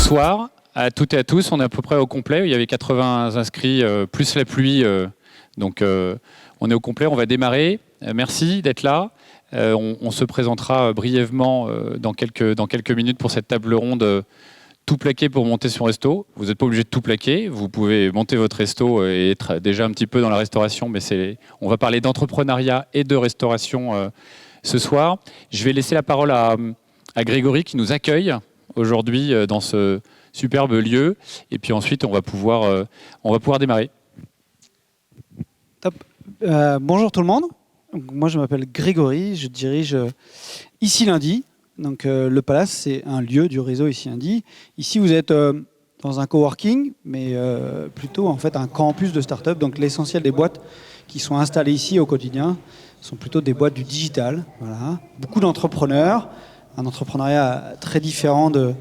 Bonsoir à toutes et à tous. On est à peu près au complet. Il y avait 80 inscrits, plus la pluie. Donc on est au complet. On va démarrer. Merci d'être là. On se présentera brièvement dans quelques minutes pour cette table ronde. Tout plaquer pour monter son resto. Vous n'êtes pas obligé de tout plaquer. Vous pouvez monter votre resto et être déjà un petit peu dans la restauration. Mais on va parler d'entrepreneuriat et de restauration ce soir. Je vais laisser la parole à Grégory qui nous accueille aujourd'hui dans ce superbe lieu. Et puis ensuite, on va pouvoir démarrer. Top. Bonjour tout le monde. Donc, moi, je m'appelle Grégory. Je dirige Ici Lundi. Donc, le Palace, c'est un lieu du réseau Ici Lundi. Ici, vous êtes dans un coworking, mais plutôt en fait un campus de start-up. Donc, l'essentiel des boîtes qui sont installées ici au quotidien sont plutôt des boîtes du digital. Voilà. Beaucoup d'entrepreneurs, un entrepreneuriat très différent de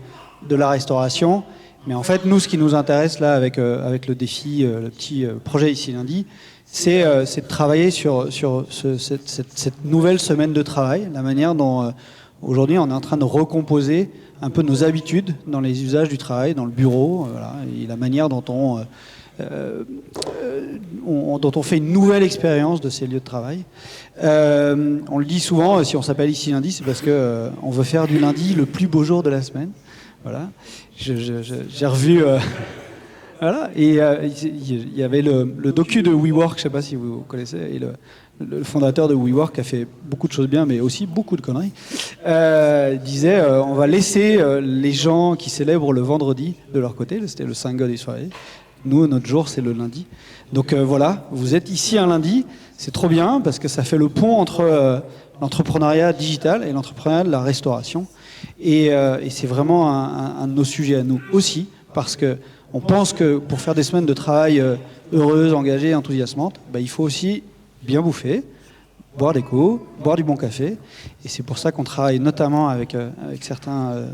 la restauration. Mais en fait, nous, ce qui nous intéresse là avec le défi, le petit projet Ici Lundi, c'est de travailler sur cette nouvelle semaine de travail, la manière dont aujourd'hui on est en train de recomposer un peu nos habitudes dans les usages du travail, dans le bureau, voilà, et la manière dont on fait une nouvelle expérience de ces lieux de travail. On le dit souvent, si on s'appelle Ici Lundi, c'est parce qu'on veut faire du lundi le plus beau jour de la semaine. Voilà. J'ai revu... voilà. Et il y avait le docu de WeWork, je ne sais pas si vous connaissez, et le fondateur de WeWork a fait beaucoup de choses bien, mais aussi beaucoup de conneries. Il disait, on va laisser les gens qui célèbrent le vendredi de leur côté, c'était le Saint God Israël. Nous, notre jour, c'est le lundi. Donc voilà, vous êtes ici un lundi, c'est trop bien, parce que ça fait le pont entre l'entrepreneuriat digital et l'entrepreneuriat de la restauration. Et c'est vraiment un de nos sujets à nous aussi, parce qu'on pense que pour faire des semaines de travail heureuses, engagées, enthousiasmantes, il faut aussi bien bouffer, boire des coups, boire du bon café. Et c'est pour ça qu'on travaille notamment avec certains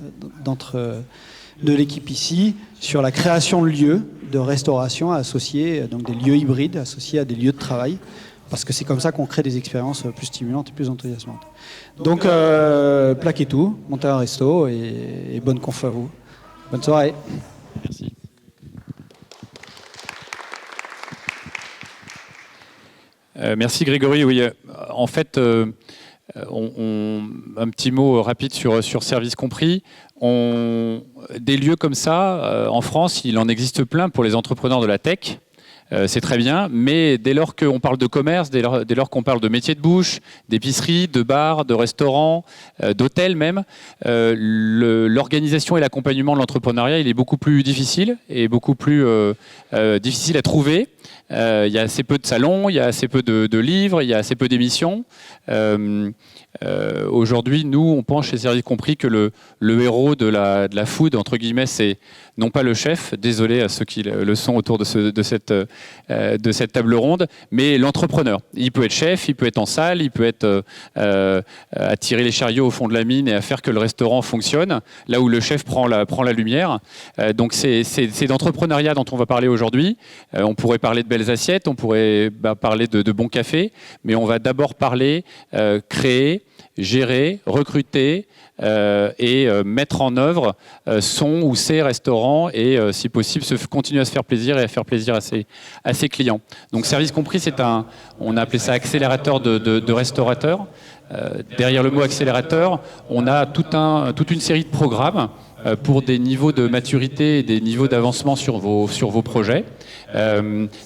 de l'équipe ici sur la création de lieux de restauration associés, donc des lieux hybrides associés à des lieux de travail. Parce que c'est comme ça qu'on crée des expériences plus stimulantes et plus enthousiasmantes. Donc, plaquez tout, montez un resto et bonne conf à vous. Bonne soirée. Merci. Merci Grégory. Oui, en fait, un petit mot rapide sur Service Compris. Des lieux comme ça, en France, il en existe plein pour les entrepreneurs de la tech. C'est très bien, mais dès lors qu'on parle de commerce, dès lors qu'on parle de métiers de bouche, d'épicerie, de bar, de restaurant, d'hôtel même, l'organisation et l'accompagnement de l'entrepreneuriat, il est beaucoup plus difficile et beaucoup plus difficile à trouver. Il y a assez peu de salons, il y a assez peu de livres, il y a assez peu d'émissions. Aujourd'hui, nous, on pense chez Service Compris que le héros de la food, entre guillemets, c'est non pas le chef, désolé à ceux qui le sont autour de cette table ronde, mais l'entrepreneur. Il peut être chef, il peut être en salle, il peut être à tirer les chariots au fond de la mine et à faire que le restaurant fonctionne, là où le chef prend la lumière. Donc c'est d'entrepreneuriat dont on va parler aujourd'hui. On pourrait parler de belles assiettes, on pourrait parler de bons cafés, mais on va d'abord parler créer, gérer, recruter et mettre en œuvre son ou ses restaurants et, si possible, continuer à se faire plaisir et à faire plaisir à ses clients. Donc, Service Compris, on a appelé ça accélérateur de restaurateurs. Derrière le mot accélérateur, on a toute une série de programmes pour des niveaux de maturité et des niveaux d'avancement sur vos projets.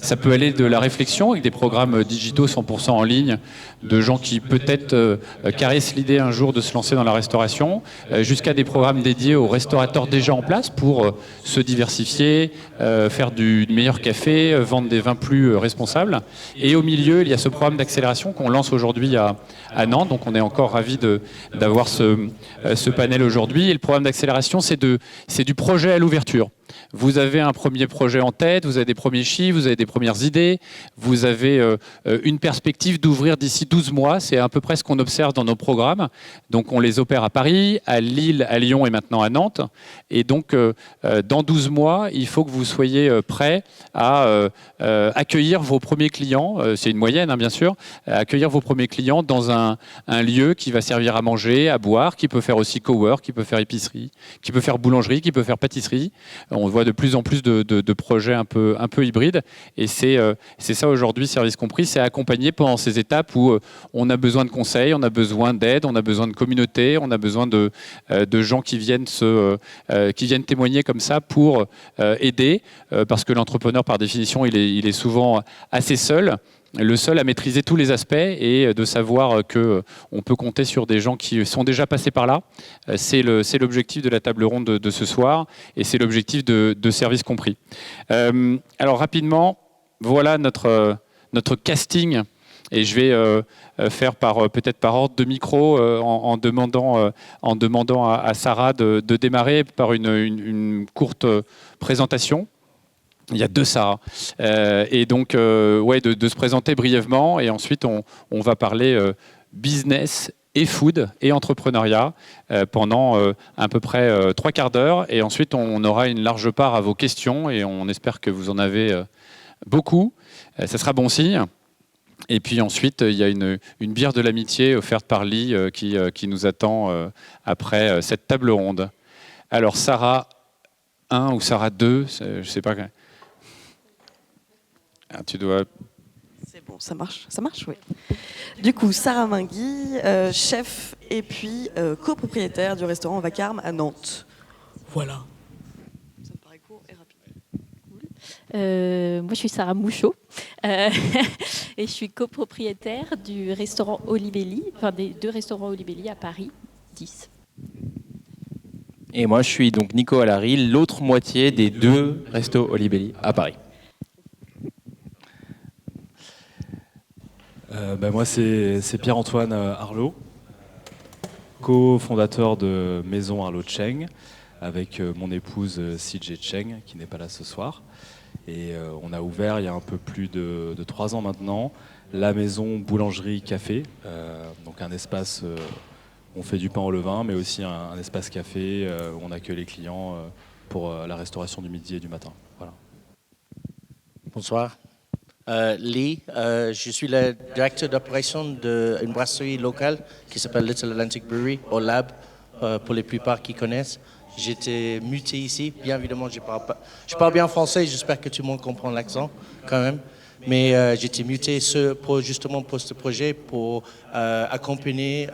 Ça peut aller de la réflexion avec des programmes digitaux 100% en ligne de gens qui peut-être caressent l'idée un jour de se lancer dans la restauration, jusqu'à des programmes dédiés aux restaurateurs déjà en place pour se diversifier, faire du meilleur café, vendre des vins plus responsables. Et au milieu, il y a ce programme d'accélération qu'on lance aujourd'hui à Nantes. Donc on est encore ravis d'avoir ce panel aujourd'hui. Et le programme d'accélération, c'est du projet à l'ouverture. vous avez un premier projet en tête, vous avez des premiers chiffres, vous avez des premières idées, vous avez une perspective d'ouvrir d'ici 12 mois. C'est à peu près ce qu'on observe dans nos programmes. Donc on les opère à Paris, à Lille, à Lyon et maintenant à Nantes. Et donc dans 12 mois, il faut que vous soyez prêts à accueillir vos premiers clients. C'est une moyenne, hein, bien sûr. Accueillir vos premiers clients dans un lieu qui va servir à manger, à boire, qui peut faire aussi cowork, qui peut faire épicerie, qui peut faire boulangerie, qui peut faire pâtisserie. On voit de plus en plus de projets un peu hybrides. Et c'est ça aujourd'hui, Service Compris, c'est accompagner pendant ces étapes où on a besoin de conseils, on a besoin d'aide, on a besoin de communauté, on a besoin de gens qui viennent témoigner comme ça pour aider, parce que l'entrepreneur, par définition, il est souvent assez seul. Le seul à maîtriser tous les aspects et de savoir qu'on peut compter sur des gens qui sont déjà passés par là. C'est l'objectif de la table ronde de ce soir et c'est l'objectif de Service Compris. Alors rapidement, voilà notre casting et je vais faire peut-être par ordre de micro en demandant à Sarah de démarrer par une courte présentation. Il y a 2 Sarah. Et donc, de se présenter brièvement. Et ensuite, on va parler business et food et entrepreneuriat pendant à peu près 3 quarts d'heure. Et ensuite, on aura une large part à vos questions. Et on espère que vous en avez beaucoup. Ça sera bon signe. Et puis ensuite, il y a une bière de l'amitié offerte par Lee qui nous attend après cette table ronde. Alors, Sarah 1 ou Sarah 2, je ne sais pas. Ah, tu dois... C'est bon, ça marche, oui. Du coup, Sarah Mingui, chef et puis copropriétaire du restaurant Vacarme à Nantes. Voilà. Ça me paraît court et rapide. Cool. Moi, je suis Sarah Mouchot et je suis copropriétaire du restaurant Olibelli, enfin des 2 restaurants Olibelli à Paris, 10. Et moi, je suis donc Nico Alary, l'autre moitié des 2 restos Olibelli à Paris. Moi, c'est Pierre-Antoine Arlot, cofondateur de Maison Arlot Cheng, avec mon épouse CJ Cheng, qui n'est pas là ce soir. Et on a ouvert il y a un peu plus de 3 ans maintenant la maison boulangerie-café, donc un espace où on fait du pain au levain, mais aussi un espace café où on accueille les clients pour la restauration du midi et du matin. Voilà. Bonsoir. Lee, je suis le directeur d'opération d'une brasserie locale qui s'appelle Little Atlantic Brewery, au Lab, pour les plupart qui connaissent. J'étais muté ici, bien évidemment, je parle bien français, j'espère que tout le monde comprend l'accent quand même. Mais j'étais muté justement pour ce projet, pour accompagner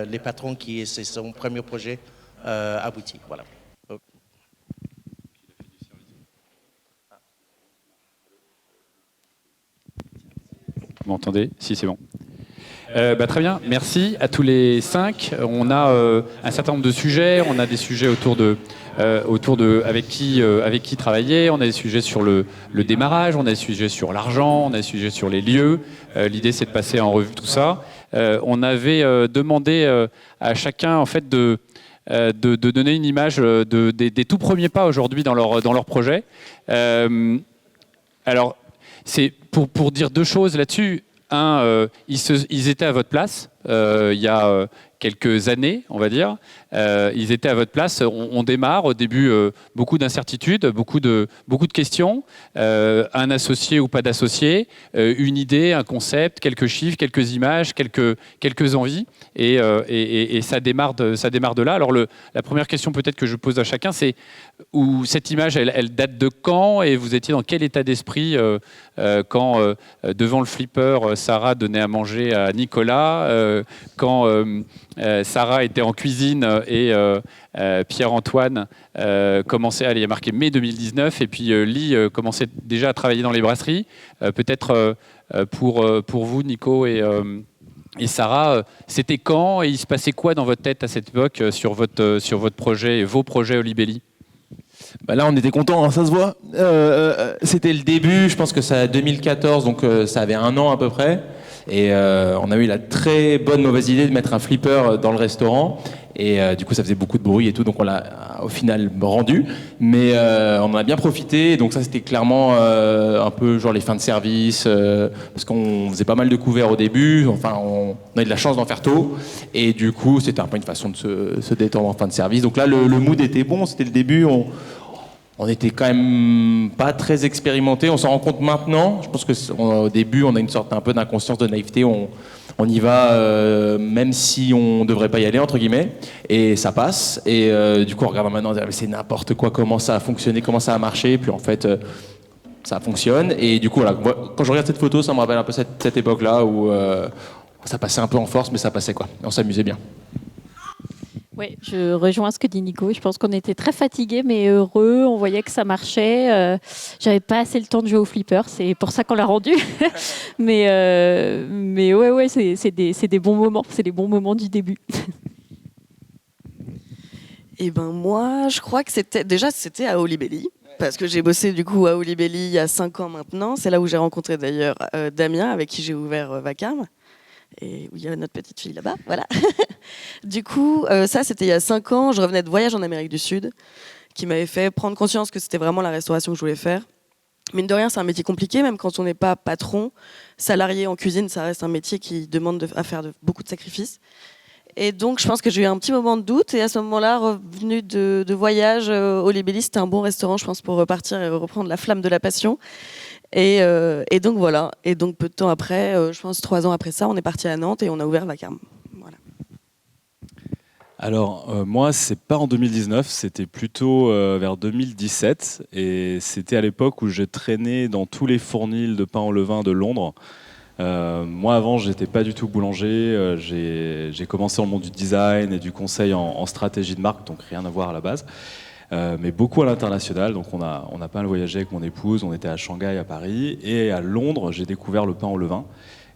les patrons qui c'est son premier projet abouti. Voilà. Vous m'entendez? Si, c'est bon. Très bien, merci à tous les 5. On a un certain nombre de sujets. On a des sujets autour de avec qui travailler. On a des sujets sur le démarrage. On a des sujets sur l'argent. On a des sujets sur les lieux. L'idée, c'est de passer en revue tout ça. On avait demandé à chacun, en fait, de donner une image des tout premiers pas aujourd'hui dans leur projet. Alors, c'est pour dire 2 choses là-dessus. Un, ils étaient à votre place il y a quelques années, on va dire. Ils étaient à votre place. On démarre au début, beaucoup d'incertitudes, beaucoup de questions. Un associé ou pas d'associé, une idée, un concept, quelques chiffres, quelques images, quelques envies. Et ça démarre de là. Alors la première question peut-être que je pose à chacun, c'est où cette image, elle date de quand et vous étiez dans quel état d'esprit quand devant le flipper, Sarah donnait à manger à Nicolas, quand Sarah était en cuisine et Pierre-Antoine commençait, il y a marqué mai 2019, et puis Lee commençait déjà à travailler dans les brasseries. Peut-être pour vous, Nico et Sarah, c'était quand et il se passait quoi dans votre tête à cette époque sur votre projet et vos projets Olibelli? Là, on était contents, hein, ça se voit. C'était le début, je pense que c'est 2014, donc ça avait 1 an à peu près. Et on a eu la très bonne mauvaise idée de mettre un flipper dans le restaurant. Et du coup, ça faisait beaucoup de bruit et tout, donc on l'a au final rendu. Mais on en a bien profité, donc ça c'était clairement un peu genre les fins de service, parce qu'on faisait pas mal de couverts au début, enfin on a eu de la chance d'en faire tôt, et du coup c'était un peu une façon de se détendre en fin de service. Donc là le mood était bon, c'était le début, on était quand même pas très expérimenté, on s'en rend compte maintenant. Je pense que au début on a une sorte un peu d'inconscience, de naïveté, on y va même si on devrait pas y aller entre guillemets, et ça passe. Et du coup on regarde maintenant, on dit, mais c'est n'importe quoi, comment ça a fonctionné, comment ça a marché, puis en fait ça fonctionne. Et du coup voilà, quand je regarde cette photo, ça me rappelle un peu cette époque-là où ça passait un peu en force, mais ça passait quoi, on s'amusait bien. Oui, je rejoins ce que dit Nico. Je pense qu'on était très fatigués, mais heureux. On voyait que ça marchait. J'avais pas assez le temps de jouer au flipper. C'est pour ça qu'on l'a rendu. mais ouais, c'est des bons moments. C'est les bons moments du début. Et ben moi, je crois que c'était à Olibelli. Parce que j'ai bossé du coup à Olibelli il y a 5 ans maintenant. C'est là où j'ai rencontré d'ailleurs Damien, avec qui j'ai ouvert Vacarme. Et où il y a notre petite fille là-bas, voilà. Du coup, ça c'était il y a 5 ans, je revenais de voyage en Amérique du Sud, qui m'avait fait prendre conscience que c'était vraiment la restauration que je voulais faire. Mine de rien, c'est un métier compliqué, même quand on n'est pas patron. Salarié en cuisine, ça reste un métier qui demande à faire beaucoup de sacrifices. Et donc, je pense que j'ai eu un petit moment de doute. Et à ce moment-là, revenu de voyage, Olibelli, c'était un bon restaurant, je pense, pour repartir et reprendre la flamme de la passion. Et donc voilà. Et donc peu de temps après, je pense 3 ans après ça, on est parti à Nantes et on a ouvert Vacarme. Voilà. Alors moi, c'est pas en 2019, c'était plutôt vers 2017, et c'était à l'époque où je traînais dans tous les fournils de pain au levain de Londres. Moi avant, j'étais pas du tout boulanger. J'ai commencé dans le monde du design et du conseil en stratégie de marque, donc rien à voir à la base. Mais beaucoup à l'international, donc on a pas mal voyagé avec mon épouse, on était à Shanghai, à Paris, et à Londres, j'ai découvert le pain au levain.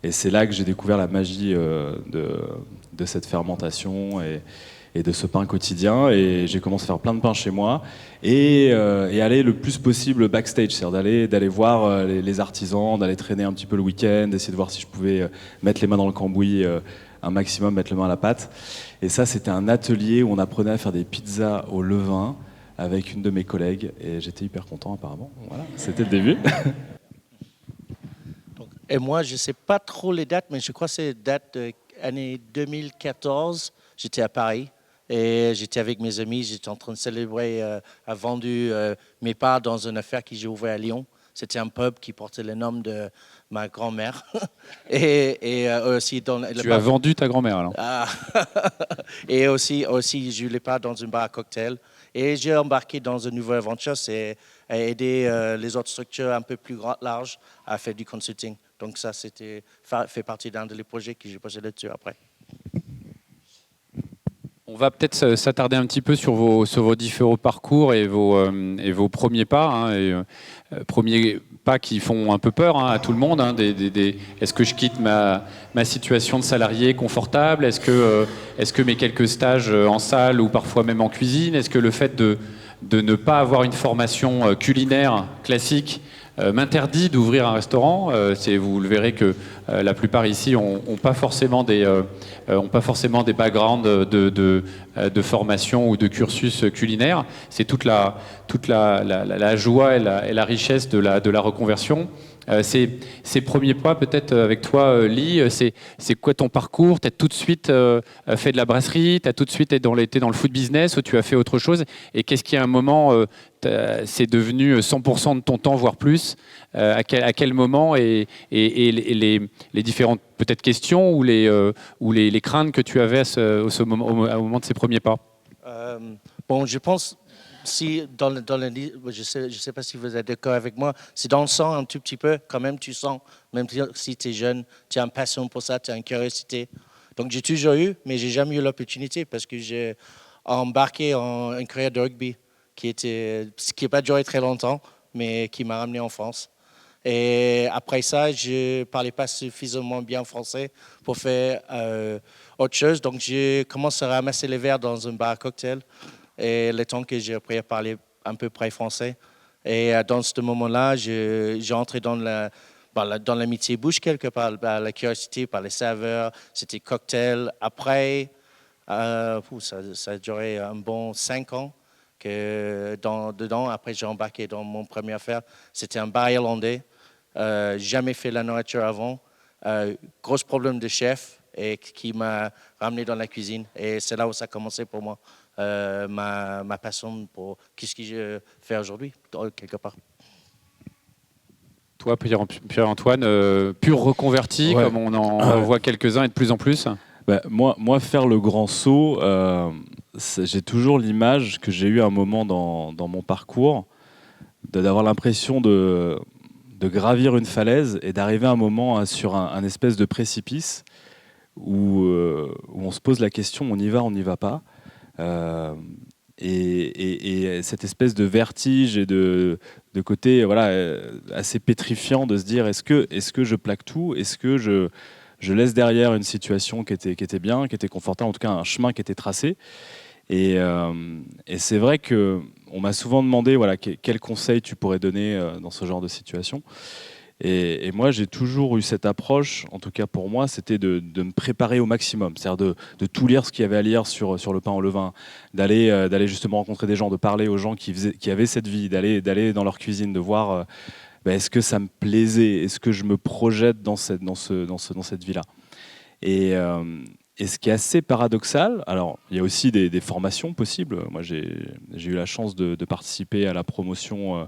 Et c'est là que j'ai découvert la magie de cette fermentation et de ce pain quotidien. Et j'ai commencé à faire plein de pain chez moi et aller le plus possible backstage, c'est-à-dire d'aller voir les artisans, d'aller traîner un petit peu le week-end, d'essayer de voir si je pouvais mettre les mains dans le cambouis un maximum, mettre les mains à la pâte. Et ça, c'était un atelier où on apprenait à faire des pizzas au levain avec une de mes collègues, et j'étais hyper content apparemment. Voilà, c'était le début. Et moi, je ne sais pas trop les dates, mais je crois que c'est date de l'année 2014. J'étais à Paris et j'étais avec mes amis. J'étais en train de célébrer, a vendu mes parts dans une affaire que j'ai ouverte à Lyon. C'était un pub qui portait le nom de ma grand-mère. et aussi dans Tu as vendu ta grand-mère alors. Et aussi, j'ai eu les parts dans une bar à cocktail. Et j'ai embarqué dans une nouvelle aventure, c'est aider les autres structures un peu plus larges à faire du consulting. Donc ça, fait partie d'un des projets que j'ai posé là-dessus après. On va peut-être s'attarder un petit peu sur vos différents parcours et vos premiers pas, hein, premiers pas qui font un peu peur à tout le monde. Hein, est-ce que je quitte ma situation de salarié confortable ? Est-ce que mes quelques stages en salle ou parfois même en cuisine, est-ce que le fait de ne pas avoir une formation culinaire classique m'interdit d'ouvrir un restaurant. Vous le verrez que la plupart ici n'ont pas forcément des backgrounds de formation ou de cursus culinaire. C'est toute la joie et la richesse de la reconversion. Ces premiers pas, peut-être avec toi, Lee, c'est quoi ton parcours ? Tu as tout de suite fait de la brasserie, tu as tout de suite été dans le food business ou tu as fait autre chose ? Et qu'est-ce qui, à un moment, c'est devenu 100% de ton temps, voire plus ? À quel moment et les différentes peut-être questions ou les craintes que tu avais au moment de ces premiers pas ? Bon, je pense... Si je sais pas si vous êtes d'accord avec moi, c'est dans le sang un tout petit peu, quand même tu sens, même si tu es jeune, tu as une passion pour ça, tu as une curiosité. Donc j'ai toujours eu, mais j'ai jamais eu l'opportunité parce que j'ai embarqué en une carrière de rugby qui n'a pas duré très longtemps, mais qui m'a ramené en France. Et après ça, je parlais pas suffisamment bien français pour faire autre chose. Donc j'ai commencé à ramasser les verres dans un bar à cocktail. Et le temps que j'ai appris à parler un peu près français. Et dans ce moment-là, j'ai entré dans l'amitié bouche quelque part, par la curiosité, par les saveurs. C'était cocktail. Après, Ça a duré un bon 5 ans. Dedans, après j'ai embarqué dans mon premier affaire. C'était un bar irlandais. Jamais fait la nourriture avant. Gros problème de chef et qui m'a ramené dans la cuisine. Et c'est là où ça a commencé pour moi. Ma passion pour qu'est-ce que je fais aujourd'hui, quelque part. Toi, Pierre-Antoine, pur reconverti, Ouais. comme on en voit quelques-uns et de plus en plus. Moi, faire le grand saut, j'ai toujours l'image que j'ai eu un moment dans mon parcours d'avoir l'impression de gravir une falaise et d'arriver à un moment sur un espèce de précipice où on se pose la question, on y va pas. Et cette espèce de vertige et de côté assez pétrifiant de se dire est-ce que je plaque tout, est-ce que je laisse derrière une situation qui était bien, qui était confortable, en tout cas un chemin qui était tracé. Et c'est vrai qu'on m'a souvent demandé quel conseil tu pourrais donner dans ce genre de situation. Et moi, j'ai toujours eu cette approche, en tout cas pour moi, c'était de me préparer au maximum. C'est-à-dire de tout lire ce qu'il y avait à lire sur le pain au levain, d'aller justement rencontrer des gens, de parler aux gens qui avaient cette vie, d'aller dans leur cuisine, de voir est-ce que ça me plaisait, est-ce que je me projette dans cette vie-là. Et ce qui est assez paradoxal, alors il y a aussi des formations possibles. Moi, j'ai eu la chance de participer à la promotion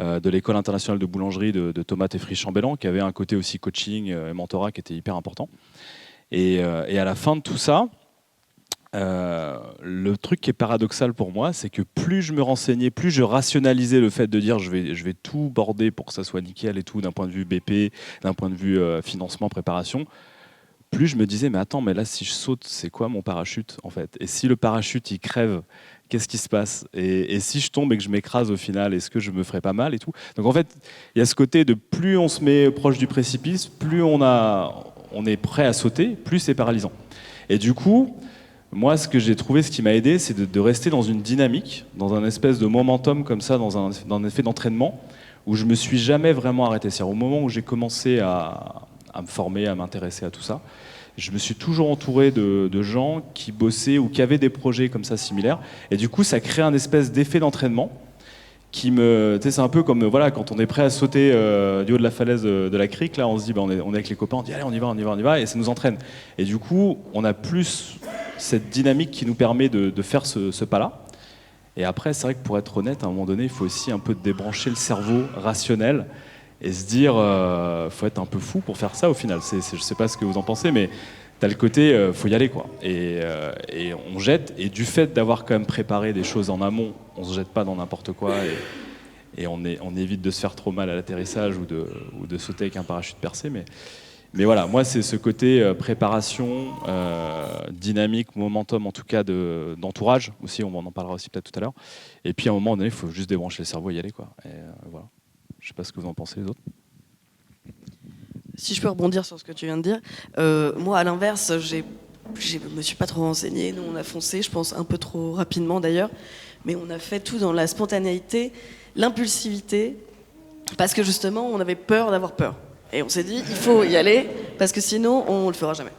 de l'école internationale de boulangerie de Thomas Teffry-Chambellan, qui avait un côté aussi coaching et mentorat qui était hyper important. Et à la fin de tout ça, le truc qui est paradoxal pour moi, c'est que plus je me renseignais, plus je rationalisais le fait de dire je vais tout border pour que ça soit nickel et tout, d'un point de vue BP, d'un point de vue financement, préparation, plus je me disais mais attends, mais là si je saute, c'est quoi mon parachute en fait? Et si le parachute il crève, qu'est-ce qui se passe? Et si je tombe et que je m'écrase au final, est-ce que je me ferai pas mal et tout? Donc en fait, il y a ce côté de plus on se met proche du précipice, plus on est prêt à sauter, plus c'est paralysant. Et du coup, moi, ce que j'ai trouvé, ce qui m'a aidé, c'est de rester dans une dynamique, dans un espèce de momentum comme ça, dans un effet d'entraînement, où je me suis jamais vraiment arrêté. C'est-à-dire au moment où j'ai commencé à me former, à m'intéresser à tout ça, je me suis toujours entouré de gens qui bossaient ou qui avaient des projets comme ça similaires. Et du coup, ça crée un espèce d'effet d'entraînement qui c'est un peu comme quand on est prêt à sauter du haut de la falaise de la crique, là, on se dit, on est avec les copains, on dit, allez, on y va, et ça nous entraîne. Et du coup, on a plus cette dynamique qui nous permet de faire ce pas-là. Et après, c'est vrai que pour être honnête, à un moment donné, il faut aussi un peu débrancher le cerveau rationnel et se dire, faut être un peu fou pour faire ça au final. Je sais pas ce que vous en pensez, mais t'as le côté, faut y aller quoi. Et on jette. Et du fait d'avoir quand même préparé des choses en amont, on se jette pas dans n'importe quoi et on évite de se faire trop mal à l'atterrissage ou de sauter avec un parachute percé. Mais voilà, moi c'est ce côté préparation, dynamique, momentum en tout cas d'entourage aussi. On en parlera aussi peut-être tout à l'heure. Et puis à un moment donné, il faut juste débrancher le cerveau et y aller quoi. Et voilà. Je sais pas ce que vous en pensez les autres. Si je peux rebondir sur ce que tu viens de dire, moi à l'inverse, je me suis pas trop renseignée. Nous on a foncé, je pense un peu trop rapidement d'ailleurs, mais on a fait tout dans la spontanéité, l'impulsivité, parce que justement on avait peur d'avoir peur. Et on s'est dit il faut y aller parce que sinon on le fera jamais.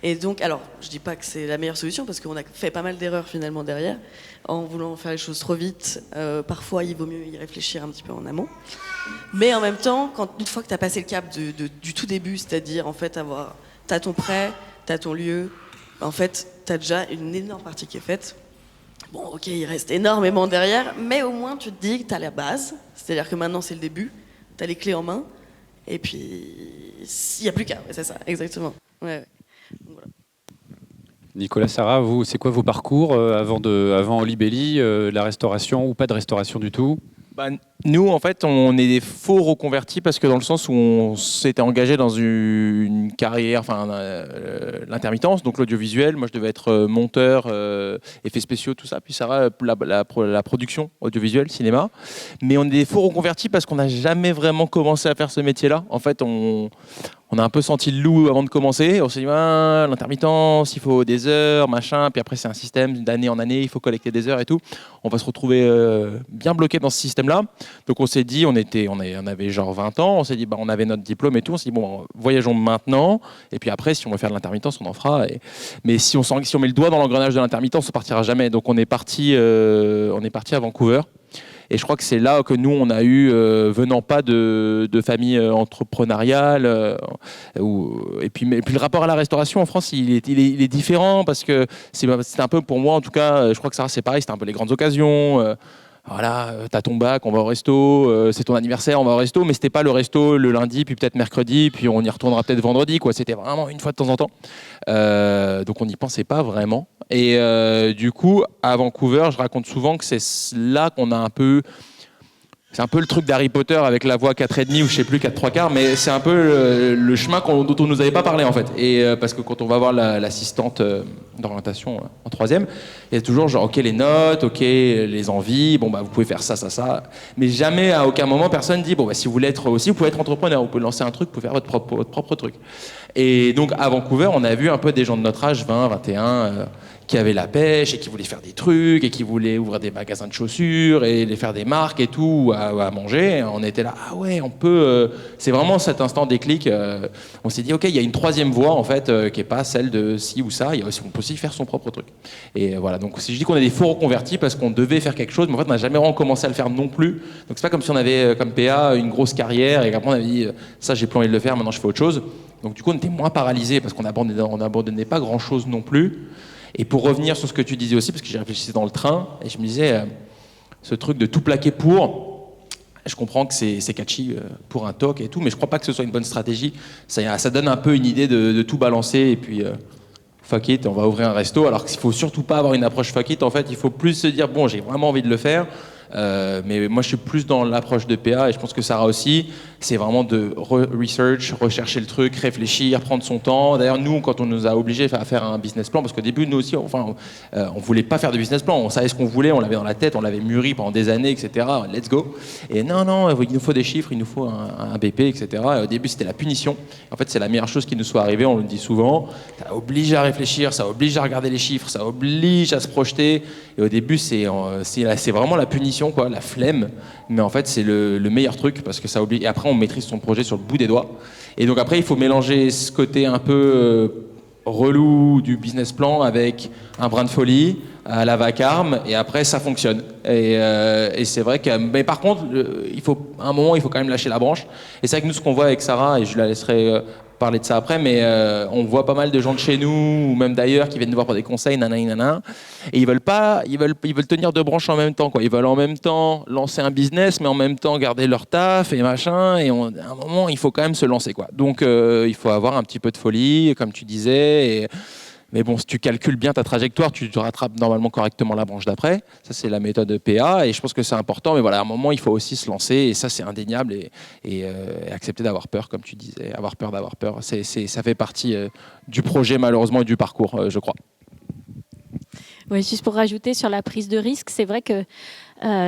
Et donc, alors, je dis pas que c'est la meilleure solution parce qu'on a fait pas mal d'erreurs finalement derrière en voulant faire les choses trop vite. Parfois, il vaut mieux y réfléchir un petit peu en amont. Mais en même temps, une fois que tu as passé le cap du tout début, c'est-à-dire en fait t'as ton prêt, t'as ton lieu, en fait, t'as déjà une énorme partie qui est faite. Bon, ok, il reste énormément derrière, mais au moins tu te dis que t'as la base, c'est-à-dire que maintenant c'est le début, t'as les clés en main, et puis il n'y a plus qu'à, c'est ça, exactement. Ouais. Voilà. Nicolas, Sarah, vous, c'est quoi vos parcours avant Olibelli, la restauration ou pas de restauration du tout? Nous, en fait, on est des faux reconvertis parce que dans le sens où on s'était engagé dans une carrière, l'intermittence, donc l'audiovisuel. Moi, je devais être monteur, effets spéciaux, tout ça. Puis Sarah, la production audiovisuelle, cinéma. Mais on est des faux reconvertis parce qu'on n'a jamais vraiment commencé à faire ce métier-là. En fait, On a un peu senti le loup avant de commencer. On s'est dit, l'intermittence, il faut des heures, machin. Puis après, c'est un système d'année en année, il faut collecter des heures et tout. On va se retrouver bien bloqué dans ce système-là. Donc on s'est dit, on avait genre 20 ans. On s'est dit, on avait notre diplôme et tout. On s'est dit, bon, voyageons maintenant. Et puis après, si on veut faire de l'intermittence, on en fera. Mais si on met le doigt dans l'engrenage de l'intermittence, on partira jamais. Donc on est parti à Vancouver. Et je crois que c'est là que nous, on a eu, venant pas de famille entrepreneuriale. Et puis le rapport à la restauration en France, il est différent parce que c'est un peu, pour moi en tout cas, je crois que ça c'est pareil, c'était un peu les grandes occasions. Voilà, t'as ton bac, on va au resto, c'est ton anniversaire, on va au resto, mais c'était pas le resto le lundi, puis peut-être mercredi, puis on y retournera peut-être vendredi, quoi. C'était vraiment une fois de temps en temps. Donc on n'y pensait pas vraiment. Et du coup, à Vancouver, je raconte souvent que c'est là qu'on a un peu... C'est un peu le truc d'Harry Potter avec la voie 4,5 ou je sais plus, 4 3/4, mais c'est un peu le chemin dont on nous avait pas parlé en fait. Et parce que quand on va voir l'assistante d'orientation en 3e, il y a toujours genre ok les notes, ok les envies, bon vous pouvez faire ça, mais jamais à aucun moment personne dit si vous voulez être aussi, vous pouvez être entrepreneur, vous pouvez lancer un truc, vous pouvez faire votre propre truc. Et donc à Vancouver, on a vu un peu des gens de notre âge, 20, 21. Qui avaient la pêche et qui voulaient faire des trucs et qui voulaient ouvrir des magasins de chaussures et les faire des marques et tout à manger. On était là, ah ouais, on peut. C'est vraiment cet instant déclic. On s'est dit, ok, il y a une troisième voie en fait qui est pas celle de ci ou ça. On peut aussi faire son propre truc. Et voilà. Donc si je dis qu'on est des faux reconvertis parce qu'on devait faire quelque chose, mais en fait on n'a jamais vraiment commencé à le faire non plus. Donc c'est pas comme si on avait comme PA une grosse carrière et qu'après on avait dit ça j'ai plus envie de le faire, maintenant je fais autre chose. Donc du coup on était moins paralysés parce qu'on n'abandonnait pas grand chose non plus. Et pour revenir sur ce que tu disais aussi, parce que j'ai réfléchi dans le train, et je me disais, ce truc de tout plaquer pour, je comprends que c'est catchy pour un talk et tout, mais je crois pas que ce soit une bonne stratégie. Ça donne un peu une idée de tout balancer, et puis fuck it, on va ouvrir un resto, alors qu'il faut surtout pas avoir une approche fuck it, en fait, il faut plus se dire, bon, j'ai vraiment envie de le faire, mais moi je suis plus dans l'approche de PA, et je pense que Sarah aussi, c'est vraiment de research, rechercher le truc, réfléchir, prendre son temps. D'ailleurs nous, quand on nous a obligés à faire un business plan, parce qu'au début nous aussi, on voulait pas faire de business plan, on savait ce qu'on voulait, on l'avait dans la tête, on l'avait mûri pendant des années, etc. Let's go. Et non, il nous faut des chiffres, il nous faut un BP, etc. Et au début c'était la punition. En fait c'est la meilleure chose qui nous soit arrivée, on le dit souvent. Ça oblige à réfléchir, ça oblige à regarder les chiffres, ça oblige à se projeter. Et au début c'est vraiment la punition, quoi, la flemme. Mais en fait c'est le meilleur truc parce que ça oblige. Et après on maîtrise son projet sur le bout des doigts. Et donc après il faut mélanger ce côté un peu relou du business plan avec un brin de folie à la vacarme, et après ça fonctionne. Et c'est vrai que, mais par contre, à un moment il faut quand même lâcher la branche. Et c'est vrai que nous ce qu'on voit avec Sarah, et je la laisserai parler de ça après, mais on voit pas mal de gens de chez nous ou même d'ailleurs qui viennent nous voir pour des conseils, nanana, et ils veulent tenir deux branches en même temps, quoi. Ils veulent en même temps lancer un business, mais en même temps garder leur taf et machin. Et à un moment, il faut quand même se lancer, quoi. Donc il faut avoir un petit peu de folie, comme tu disais. Mais bon, si tu calcules bien ta trajectoire, tu te rattrapes normalement correctement la branche d'après. Ça, c'est la méthode PA, et je pense que c'est important. Mais voilà, à un moment, il faut aussi se lancer, et ça, c'est indéniable, et accepter d'avoir peur, comme tu disais, avoir peur d'avoir peur. Ça fait partie du projet, malheureusement, et du parcours, je crois. Oui, juste pour rajouter sur la prise de risque, c'est vrai que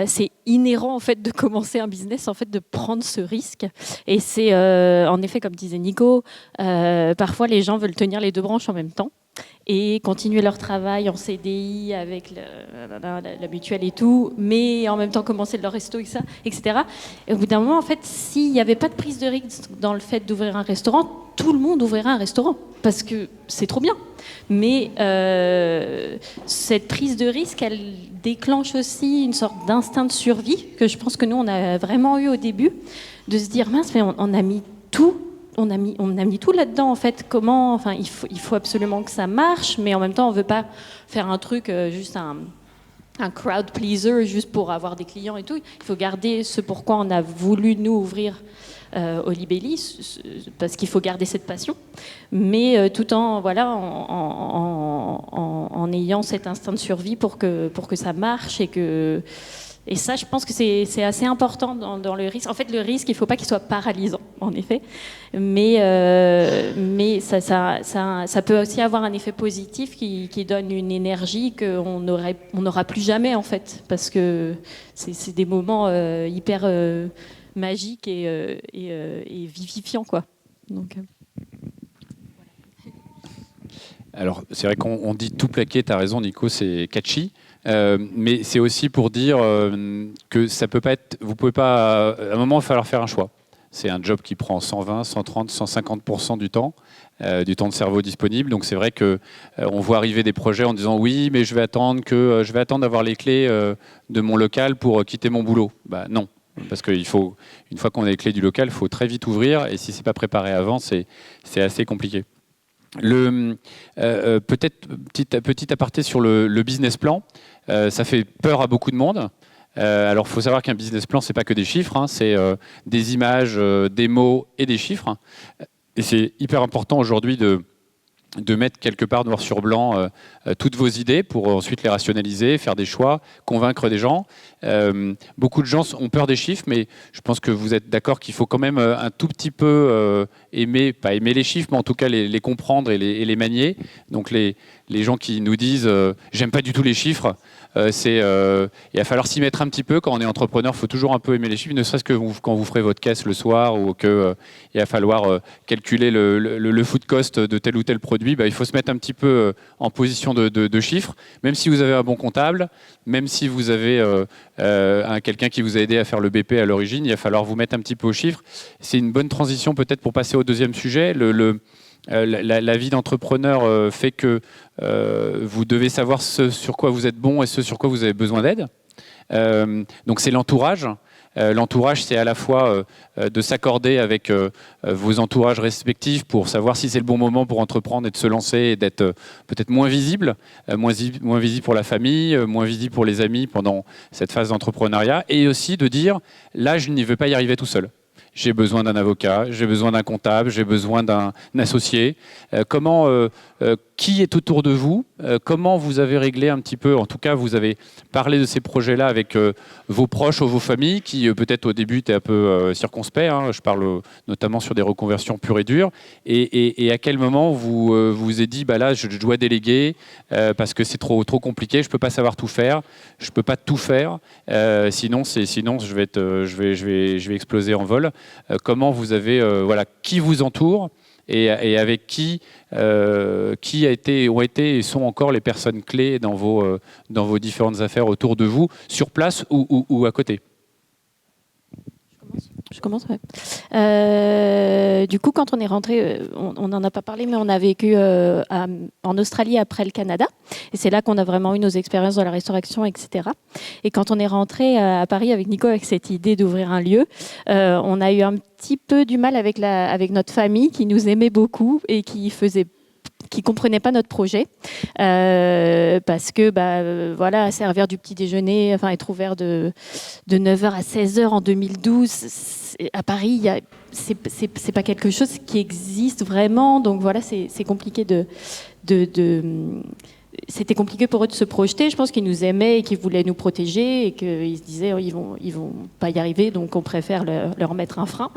c'est inhérent en fait de commencer un business, en fait de prendre ce risque. Et c'est en effet, comme disait Nico, parfois les gens veulent tenir les deux branches en même temps et continuer leur travail en CDI avec la mutuelle et tout, mais en même temps commencer leur resto, etc. Et au bout d'un moment, en fait, s'il n'y avait pas de prise de risque dans le fait d'ouvrir un restaurant, tout le monde ouvrirait un restaurant, parce que c'est trop bien. Mais cette prise de risque, elle déclenche aussi une sorte d'instinct de survie, que je pense que nous, on a vraiment eu au début, de se dire, mince, mais on a mis tout. On a mis tout là-dedans, en fait. Comment, enfin, il faut absolument que ça marche, mais en même temps, on ne veut pas faire un truc, juste un crowd pleaser, juste pour avoir des clients et tout. Il faut garder ce pourquoi on a voulu, nous, ouvrir Olibelli, parce qu'il faut garder cette passion, mais tout en ayant cet instinct de survie pour que ça marche, et ça, je pense que c'est assez important dans le risque. En fait, le risque, il ne faut pas qu'il soit paralysant, en effet. Mais ça peut aussi avoir un effet positif qui donne une énergie qu'on n'aura plus jamais, en fait. Parce que c'est des moments hyper magiques et vivifiants, quoi. Donc, Alors, c'est vrai qu'on dit tout plaquer, tu as raison, Nico, c'est catchy. Mais c'est aussi pour dire que ça peut pas être. Vous pouvez pas. À un moment, il va falloir faire un choix. C'est un job qui prend 120, 130, 150% du temps de cerveau disponible. Donc c'est vrai que on voit arriver des projets en disant oui, mais je vais attendre d'avoir les clés de mon local pour quitter mon boulot. Bah non. Parce qu'il faut, une fois qu'on a les clés du local, il faut très vite ouvrir. Et si c'est pas préparé avant, c'est assez compliqué. Peut-être petit aparté sur le business plan. Ça fait peur à beaucoup de monde. Alors, il faut savoir qu'un business plan, c'est pas que des chiffres, hein, c'est des images, des mots et des chiffres. Et c'est hyper important aujourd'hui de mettre quelque part noir sur blanc toutes vos idées pour ensuite les rationaliser, faire des choix, convaincre des gens. Beaucoup de gens ont peur des chiffres, mais je pense que vous êtes d'accord qu'il faut quand même un tout petit peu pas aimer les chiffres, mais en tout cas les comprendre et les manier. Donc les gens qui nous disent j'aime pas du tout les chiffres, il va falloir s'y mettre un petit peu. Quand on est entrepreneur, il faut toujours un peu aimer les chiffres, ne serait-ce que quand vous ferez votre caisse le soir ou qu'il va falloir calculer le food cost de tel ou tel produit. Il faut se mettre un petit peu en position de chiffres, même si vous avez un bon comptable, même si vous avez quelqu'un qui vous a aidé à faire le BP à l'origine, il va falloir vous mettre un petit peu aux chiffres. C'est une bonne transition peut-être pour passer au deuxième sujet. La vie d'entrepreneur fait que vous devez savoir ce sur quoi vous êtes bon et ce sur quoi vous avez besoin d'aide. Donc c'est l'entourage. L'entourage, c'est à la fois de s'accorder avec vos entourages respectifs pour savoir si c'est le bon moment pour entreprendre et de se lancer et d'être peut-être moins visible pour la famille, moins visible pour les amis pendant cette phase d'entrepreneuriat, et aussi de dire, là, je n'y veux pas y arriver tout seul. J'ai besoin d'un avocat, j'ai besoin d'un comptable, j'ai besoin d'un associé. Qui est autour de vous? Comment vous avez réglé un petit peu, en tout cas, vous avez parlé de ces projets-là avec vos proches ou vos familles qui, peut-être au début, étaient un peu circonspects. Hein. Je parle notamment sur des reconversions pures et dures. Et à quel moment vous vous êtes dit, là, je dois déléguer parce que c'est trop compliqué, je ne peux pas savoir tout faire, je ne peux pas tout faire, sinon je vais exploser en vol. Comment vous avez, qui vous entoure et avec qui ont été et sont encore les personnes clés dans vos différentes affaires autour de vous, sur place ou à côté? Je commence, ouais. Du coup, quand on est rentré, on n'en a pas parlé, mais on a vécu en Australie après le Canada. Et c'est là qu'on a vraiment eu nos expériences dans la restauration, etc. Et quand on est rentré à Paris avec Nico, avec cette idée d'ouvrir un lieu, on a eu un petit peu du mal avec notre famille qui nous aimait beaucoup et qui comprenaient pas notre projet parce que servir du petit déjeuner, être ouvert de 9h à 16h en 2012 à Paris, c'est pas quelque chose qui existe vraiment, donc voilà, c'est compliqué c'était compliqué pour eux de se projeter. Je pense qu'ils nous aimaient et qu'ils voulaient nous protéger et qu'ils se disaient ils vont pas y arriver, donc on préfère leur mettre un frein.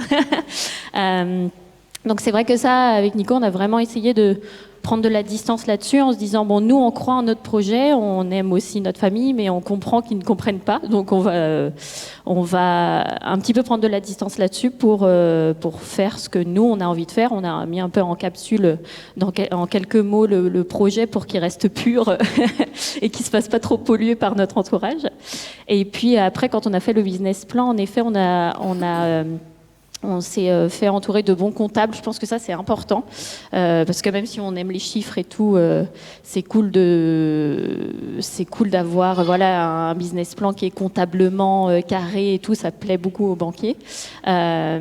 Donc c'est vrai que ça, avec Nico, on a vraiment essayé de prendre de la distance là-dessus en se disant, nous, on croit en notre projet, on aime aussi notre famille, mais on comprend qu'ils ne comprennent pas. Donc on va un petit peu prendre de la distance là-dessus pour faire ce que nous, on a envie de faire. On a mis un peu en capsule, en quelques mots, le projet pour qu'il reste pur et qu'il ne se fasse pas trop polluer par notre entourage. Et puis après, quand on a fait le business plan, en effet, on s'est fait entourer de bons comptables. Je pense que ça, c'est important. Parce que même si on aime les chiffres et tout, c'est cool d'avoir un business plan qui est comptablement carré et tout. Ça plaît beaucoup aux banquiers. C'est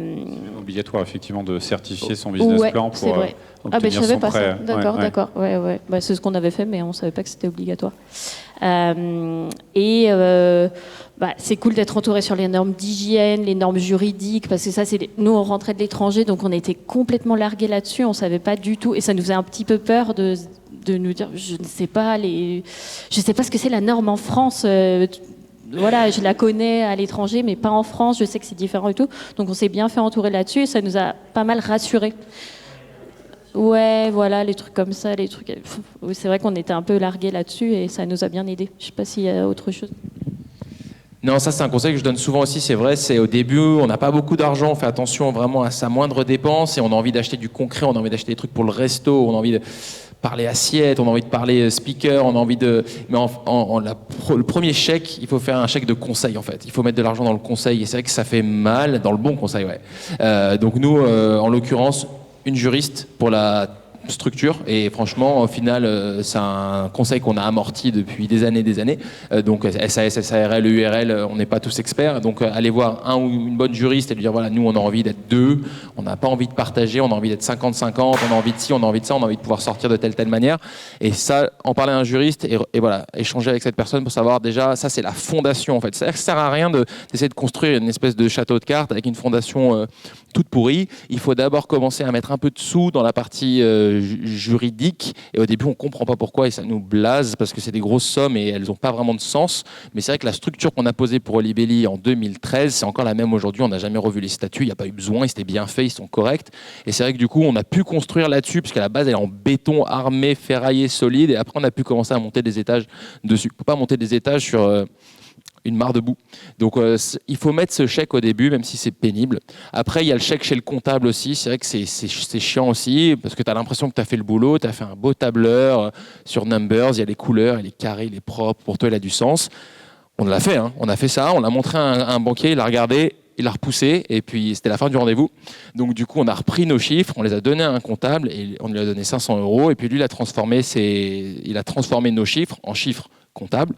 obligatoire, effectivement, de certifier son business plan pour obtenir je savais son pas prêt. Ça. D'accord. Ouais. C'est ce qu'on avait fait, mais on ne savait pas que c'était obligatoire. C'est cool d'être entouré sur les normes d'hygiène, les normes juridiques, parce que ça, nous, on rentrait de l'étranger, donc on était complètement largués là-dessus, on ne savait pas du tout, et ça nous faisait un petit peu peur de nous dire, je ne sais pas ce que c'est la norme en France. Je la connais à l'étranger, mais pas en France, je sais que c'est différent et tout, donc on s'est bien fait entourer là-dessus, et ça nous a pas mal rassurés. Ouais, voilà, les trucs comme ça, c'est vrai qu'on était un peu largués là-dessus, et ça nous a bien aidés. Je ne sais pas s'il y a autre chose. Non, ça c'est un conseil que je donne souvent aussi, c'est vrai, c'est au début, on n'a pas beaucoup d'argent, on fait attention vraiment à sa moindre dépense et on a envie d'acheter du concret, on a envie d'acheter des trucs pour le resto, on a envie de... parler assiette, on a envie de parler speaker, on a envie de... Mais le premier chèque, il faut faire un chèque de conseil en fait. Il faut mettre de l'argent dans le conseil et c'est vrai que ça fait mal, dans le bon conseil, ouais. Donc nous, en l'occurrence, une juriste pour la structure et franchement au final c'est un conseil qu'on a amorti depuis des années donc SAS, SARL, URL, on n'est pas tous experts donc allez voir un ou une bonne juriste et lui dire voilà nous on a envie d'être deux, on n'a pas envie de partager, on a envie d'être 50-50, on a envie de ci, on a envie de ça, on a envie de pouvoir sortir de telle manière et ça en parler à un juriste et voilà échanger avec cette personne pour savoir déjà ça c'est la fondation en fait, ça sert à rien d'essayer de construire une espèce de château de cartes avec une fondation toute pourrie, il faut d'abord commencer à mettre un peu de sous dans la partie juridique et au début on comprend pas pourquoi et ça nous blase parce que c'est des grosses sommes et elles n'ont pas vraiment de sens mais c'est vrai que la structure qu'on a posée pour Olibelli en 2013 c'est encore la même aujourd'hui, on n'a jamais revu les statuts, il n'y a pas eu besoin, ils étaient bien faits, ils sont corrects et c'est vrai que du coup on a pu construire là-dessus puisqu'à la base elle est en béton armé, ferraillé, solide et après on a pu commencer à monter des étages dessus, on peut pas monter des étages sur une mare de boue. Donc il faut mettre ce chèque au début, même si c'est pénible. Après, il y a le chèque chez le comptable aussi. C'est vrai que c'est chiant aussi, parce que tu as l'impression que tu as fait le boulot, tu as fait un beau tableur sur Numbers, il y a les couleurs, il est carré, il est propre, pour toi il a du sens. On l'a fait, hein. On a fait ça, on l'a montré à un banquier, il a regardé, il a repoussé, et puis c'était la fin du rendez-vous. Donc du coup, on a repris nos chiffres, on les a donnés à un comptable, et on lui a donné 500 €, et puis lui, il a transformé nos chiffres en chiffres comptables,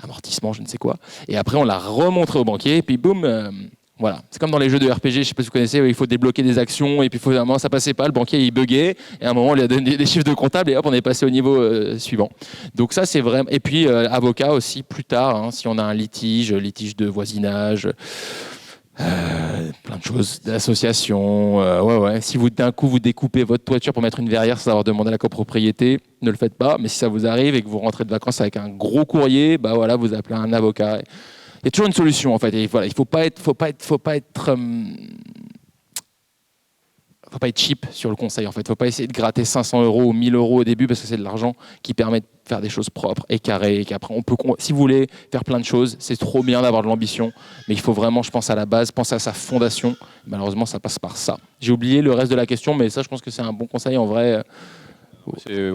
amortissement, je ne sais quoi. Et après, on l'a remontré au banquier, et puis boum, voilà. C'est comme dans les jeux de RPG, je ne sais pas si vous connaissez, il faut débloquer des actions, et puis à un moment, ça passait pas, le banquier, il buguait, et à un moment, on lui a donné des chiffres de comptable, et hop, on est passé au niveau suivant. Donc ça, c'est vraiment... Et puis, avocat aussi, plus tard, hein, si on a un litige de voisinage... plein de choses, d'associations, ouais. Si d'un coup vous découpez votre toiture pour mettre une verrière sans avoir demandé la copropriété, ne le faites pas. Mais si ça vous arrive et que vous rentrez de vacances avec un gros courrier, bah voilà, vous appelez un avocat. Il y a toujours une solution en fait. Et voilà, il faut pas être cheap sur le conseil en fait. Faut pas essayer de gratter 500 € ou 1000 € au début parce que c'est de l'argent qui permet de faire des choses propres et carrées et qu'après si vous voulez faire plein de choses, c'est trop bien d'avoir de l'ambition, mais il faut vraiment, je pense à la base, penser à sa fondation. Malheureusement, ça passe par ça. J'ai oublié le reste de la question, mais ça, je pense que c'est un bon conseil en vrai. C'est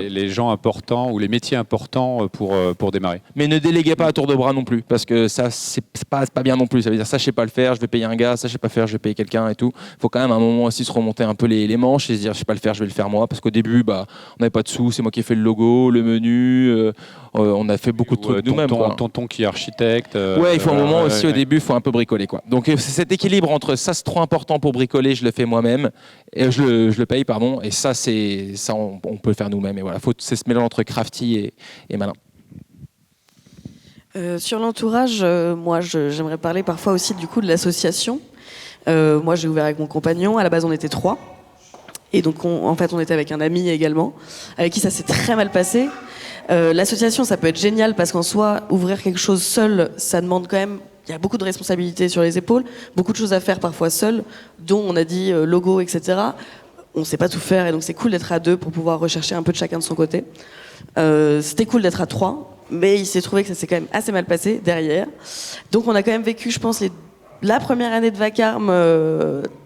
les gens importants ou les métiers importants pour démarrer. Mais ne déléguez pas à tour de bras non plus, parce que ça, c'est pas bien non plus. Ça veut dire, ça, je sais pas le faire, je vais payer un gars, ça, je sais pas faire, je vais payer quelqu'un et tout. Il faut quand même à un moment aussi se remonter un peu les manches et se dire, je sais pas le faire, je vais le faire moi. Parce qu'au début, on n'avait pas de sous, c'est moi qui ai fait le logo, le menu, on a fait beaucoup de trucs nous-mêmes. Tonton qui est architecte. Il faut un moment aussi, au début, il faut un peu bricoler, quoi. Donc, c'est cet équilibre entre ça, c'est trop important pour bricoler, je le fais moi-même, et je le paye, pardon, et ça, on peut le faire nous-mêmes. Et voilà, c'est ce mélange entre crafty et malin. Sur l'entourage, moi, j'aimerais parler parfois aussi du coup de l'association. Moi, j'ai ouvert avec mon compagnon. À la base, on était 3. Et donc, on était avec un ami également, avec qui ça s'est très mal passé. L'association, ça peut être génial parce qu'en soi, ouvrir quelque chose seul, ça demande quand même... Il y a beaucoup de responsabilités sur les épaules, beaucoup de choses à faire parfois seul, dont on a dit logo, etc. On ne sait pas tout faire et donc c'est cool d'être à 2 pour pouvoir rechercher un peu de chacun de son côté. C'était cool d'être à 3, mais il s'est trouvé que ça s'est quand même assez mal passé derrière. Donc on a quand même vécu, je pense, la première année de vacarme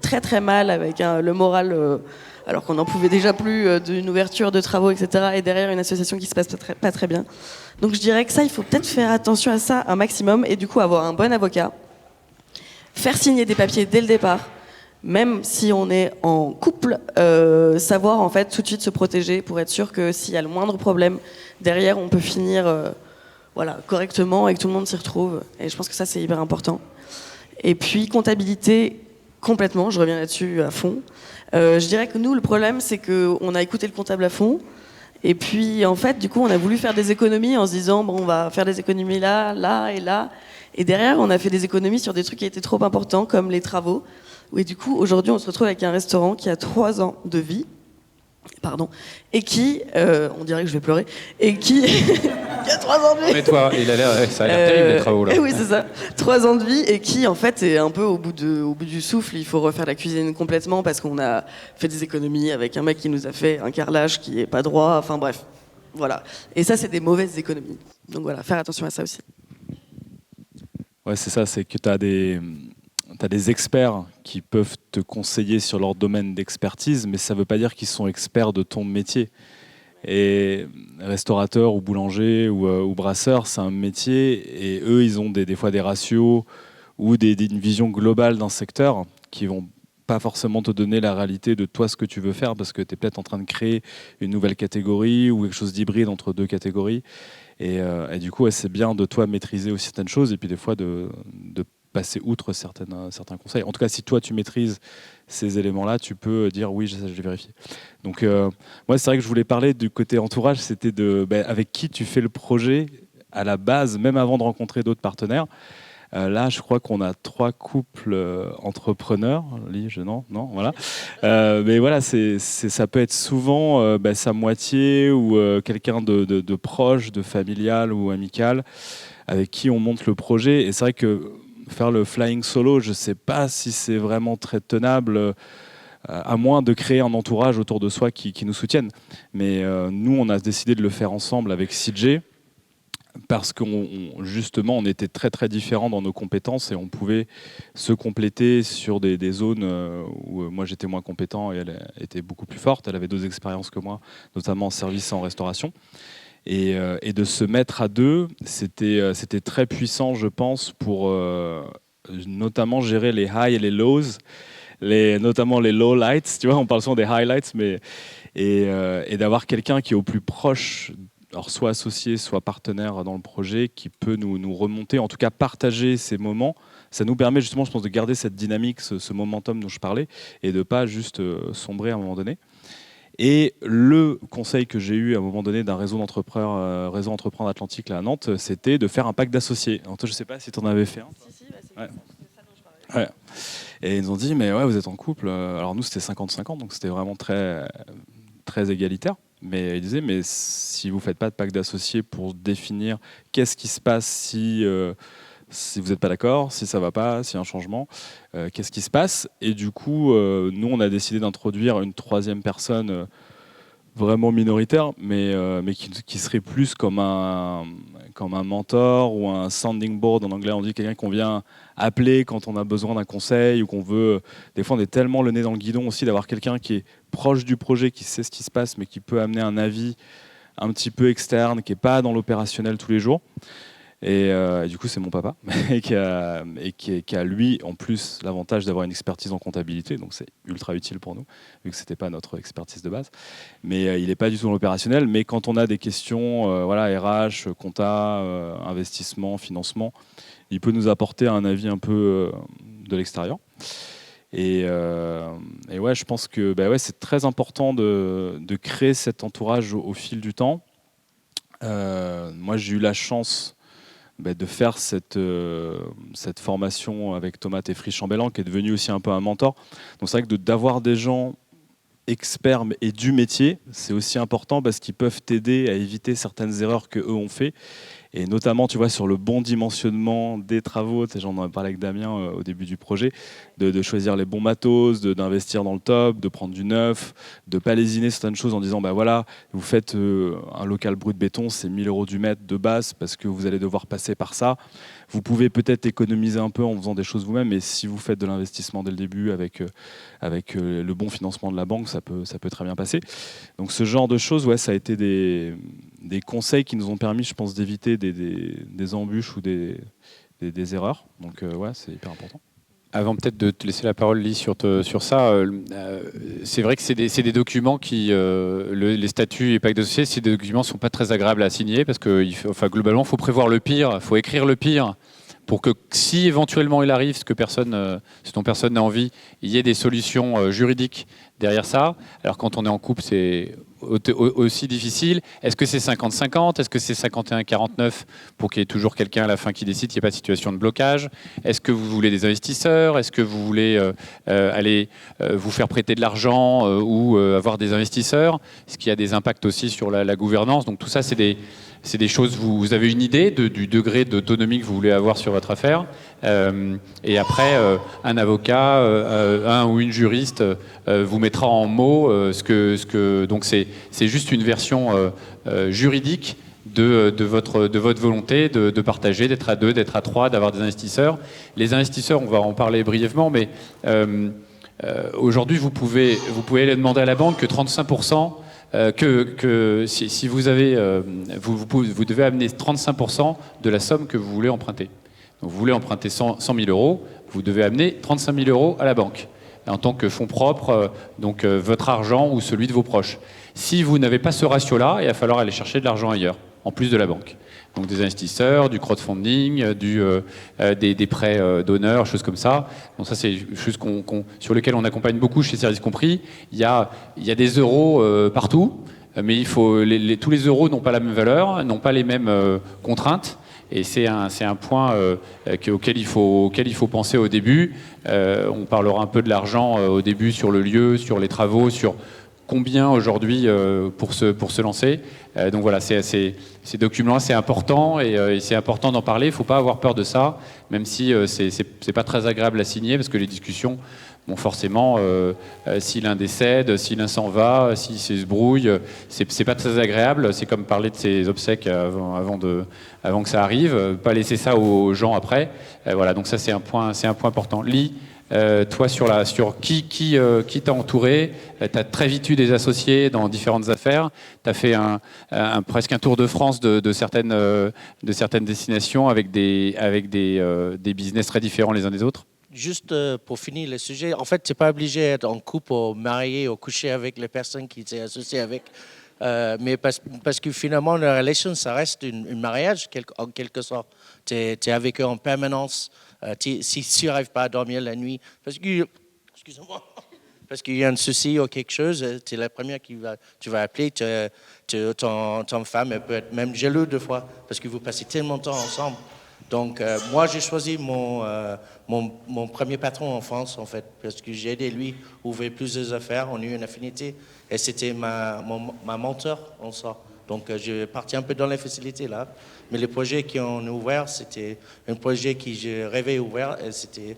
très très mal avec le moral, alors qu'on n'en pouvait déjà plus d'une ouverture de travaux, etc. Et derrière une association qui se passe pas très bien. Donc je dirais que ça, il faut peut-être faire attention à ça un maximum et du coup avoir un bon avocat, faire signer des papiers dès le départ, même si on est en couple, savoir en fait tout de suite se protéger pour être sûr que s'il y a le moindre problème, derrière on peut finir correctement et que tout le monde s'y retrouve. Et je pense que ça c'est hyper important. Et puis comptabilité, complètement, je reviens là-dessus à fond. Je dirais que nous, le problème c'est qu'on a écouté le comptable à fond. Et puis en fait, du coup, on a voulu faire des économies en se disant on va faire des économies là, là et là. Et derrière, on a fait des économies sur des trucs qui étaient trop importants, comme les travaux. Et du coup, aujourd'hui, on se retrouve avec un restaurant qui a 3 ans de vie, et qui, on dirait que je vais pleurer, et qui, qui a 3 ans de vie. Mais toi, ça a l'air terrible les travaux là. Oui, c'est ça. 3 ans de vie, et qui, en fait, est un peu au bout du souffle. Il faut refaire la cuisine complètement parce qu'on a fait des économies avec un mec qui nous a fait un carrelage qui est pas droit. Enfin bref, voilà. Et ça, c'est des mauvaises économies. Donc voilà, faire attention à ça aussi. Ouais, c'est ça, c'est que tu as des experts qui peuvent te conseiller sur leur domaine d'expertise, mais ça ne veut pas dire qu'ils sont experts de ton métier. Et restaurateur ou boulanger ou brasseur, c'est un métier et eux, ils ont des fois des ratios ou une vision globale d'un secteur qui vont pas forcément te donner la réalité de toi ce que tu veux faire parce que tu es peut-être en train de créer une nouvelle catégorie ou quelque chose d'hybride entre deux catégories. Et du coup, c'est bien de toi maîtriser aussi certaines choses et puis des fois de passer outre certains conseils. En tout cas, si toi tu maîtrises ces éléments-là, tu peux dire oui, je vais vérifier. Donc moi, c'est vrai que je voulais parler du côté entourage, c'était avec qui tu fais le projet à la base, même avant de rencontrer d'autres partenaires. Là, je crois qu'on a 3 couples entrepreneurs. Non, voilà. Mais voilà, ça peut être souvent sa moitié ou quelqu'un de proche, de familial ou amical, avec qui on monte le projet. Et c'est vrai que faire le flying solo, je ne sais pas si c'est vraiment très tenable, à moins de créer un entourage autour de soi qui nous soutienne. Mais nous, on a décidé de le faire ensemble avec CJ. Parce justement, on était très très différents dans nos compétences et on pouvait se compléter sur des zones où moi j'étais moins compétent et elle était beaucoup plus forte. Elle avait 2 expériences que moi, notamment en service et en restauration. Et de se mettre à 2, c'était très puissant, je pense, pour notamment gérer les highs et les lows, notamment les low lights. Tu vois, on parle souvent des highlights, et d'avoir quelqu'un qui est au plus proche. Alors soit associé, soit partenaire dans le projet, qui peut nous remonter, en tout cas partager ces moments. Ça nous permet justement, je pense, de garder cette dynamique, ce momentum dont je parlais, et de ne pas juste sombrer à un moment donné. Et le conseil que j'ai eu à un moment donné d'un réseau d'entrepreneurs, réseau entrepreneur Atlantique là, à Nantes, c'était de faire un pacte d'associés. Alors toi, je ne sais pas si tu en avais fait un. Si, c'est Ouais. ça dont je parlais. Ouais. Et ils nous ont dit, mais ouais, vous êtes en couple. Alors nous, c'était 50-50, donc c'était vraiment très, très égalitaire. Mais ils disaient, mais si vous ne faites pas de pacte d'associés pour définir qu'est-ce qui se passe si vous n'êtes pas d'accord, si ça ne va pas, s'il y a un changement, qu'est-ce qui se passe? Et du coup, nous, on a décidé d'introduire une 3e personne vraiment minoritaire, mais qui serait plus comme un mentor ou un sounding board. En anglais, on dit quelqu'un qu'on vient appeler quand on a besoin d'un conseil ou qu'on veut. Des fois, on est tellement le nez dans le guidon aussi d'avoir quelqu'un qui est proche du projet, qui sait ce qui se passe, mais qui peut amener un avis un petit peu externe, qui n'est pas dans l'opérationnel tous les jours. Et du coup, c'est mon papa, et qui a lui, en plus, l'avantage d'avoir une expertise en comptabilité, donc c'est ultra utile pour nous, vu que ce n'était pas notre expertise de base. Mais il n'est pas du tout dans l'opérationnel, mais quand on a des questions, RH, compta, investissement, financement, il peut nous apporter un avis un peu de l'extérieur. Et ouais, je pense que c'est très important de créer cet entourage au fil du temps. Moi, j'ai eu la chance de faire cette formation avec Thomas Teffry-Chambellan, qui est devenu aussi un peu un mentor. Donc c'est vrai que d'avoir des gens experts et du métier, c'est aussi important parce qu'ils peuvent t'aider à éviter certaines erreurs qu'eux ont fait. Et notamment, tu vois, sur le bon dimensionnement des travaux, j'en ai parlé avec Damien au début du projet, de choisir les bons matos, d'investir dans le top, de prendre du neuf, de ne pas lésiner certaines choses en disant, voilà, vous faites un local brut béton, c'est 1 000 € du mètre de base parce que vous allez devoir passer par ça. Vous pouvez peut-être économiser un peu en faisant des choses vous-même, mais si vous faites de l'investissement dès le début avec le bon financement de la banque, ça peut très bien passer. Donc ce genre de choses, ouais, ça a été des conseils qui nous ont permis, je pense, d'éviter des embûches ou des erreurs. Donc ouais, c'est hyper important. Avant peut-être de te laisser la parole, Lee, sur ça, c'est vrai que c'est des documents qui, les statuts et pactes d'associés, ces documents ne sont pas très agréables à signer parce que globalement, il faut prévoir le pire, il faut écrire le pire pour que si éventuellement il arrive ce dont personne n'a envie, il y ait des solutions juridiques derrière ça. Alors quand on est en couple, c'est aussi difficile. Est-ce que c'est 50-50? Est-ce que c'est 51-49 pour qu'il y ait toujours quelqu'un à la fin qui décide, qu'il n'y ait pas de situation de blocage? Est-ce que vous voulez des investisseurs? Est-ce que vous voulez aller vous faire prêter de l'argent ou avoir des investisseurs? Est-ce qu'il y a des impacts aussi sur la gouvernance? Donc tout ça, c'est des choses, vous avez une idée du degré d'autonomie que vous voulez avoir sur votre affaire. Et après, un avocat, un ou une juriste vous mettra en mots donc c'est juste une version juridique de votre volonté de partager, d'être à 2, d'être à 3, d'avoir des investisseurs. Les investisseurs, on va en parler brièvement, mais aujourd'hui, vous pouvez aller demander à la banque que 35% que si vous avez, vous devez amener 35% de la somme que vous voulez emprunter. Donc vous voulez emprunter 100 000 euros, vous devez amener 35 000 euros à la banque en tant que fonds propres, donc votre argent ou celui de vos proches. Si vous n'avez pas ce ratio-là, il va falloir aller chercher de l'argent ailleurs, en plus de la banque. Donc des investisseurs, du crowdfunding, des prêts d'honneur, choses comme ça. Donc ça, c'est des choses sur lesquelles on accompagne beaucoup chez Services Compris. Il y a des euros partout, mais tous les euros n'ont pas la même valeur, n'ont pas les mêmes contraintes. Et c'est un point auquel il faut penser au début. On parlera un peu de l'argent au début sur le lieu, sur les travaux, sur combien aujourd'hui pour se lancer. Donc voilà, ces documents-là, c'est important et c'est important d'en parler. Il ne faut pas avoir peur de ça, même si c'est pas très agréable à signer parce que les discussions, bon, forcément, si l'un décède, si l'un s'en va, s'il se brouille, c'est pas très agréable. C'est comme parler de ses obsèques avant que ça arrive. Pas laisser ça aux gens après. Voilà, donc ça c'est un point important. Lee, toi sur qui t'a entouré, tu as très vite eu des associés dans différentes affaires. Tu as fait presque un tour de France de certaines destinations avec des business très différents les uns des autres. Juste pour finir le sujet, en fait, tu n'es pas obligé d'être en couple ou marié ou coucher avec les personnes qui t'es associé avec. Mais parce que finalement, la relation, ça reste un mariage en quelque sorte. Tu es avec eux en permanence. Si tu n'arrives pas à dormir la nuit, parce qu'il y a un souci ou quelque chose, tu es la première tu vas appeler. Ton femme, elle peut être même jalouse de fois, parce que vous passez tellement de temps ensemble. Donc, moi, j'ai choisi mon premier patron en France, en fait, parce que j'ai aidé lui à ouvrir plusieurs affaires. On a eu une affinité et c'était ma mentor en ça. Donc, je parti un peu dans les facilités là. Mais les projets qui ont ouvert, c'était un projet que je rêvais ouvert. Et c'était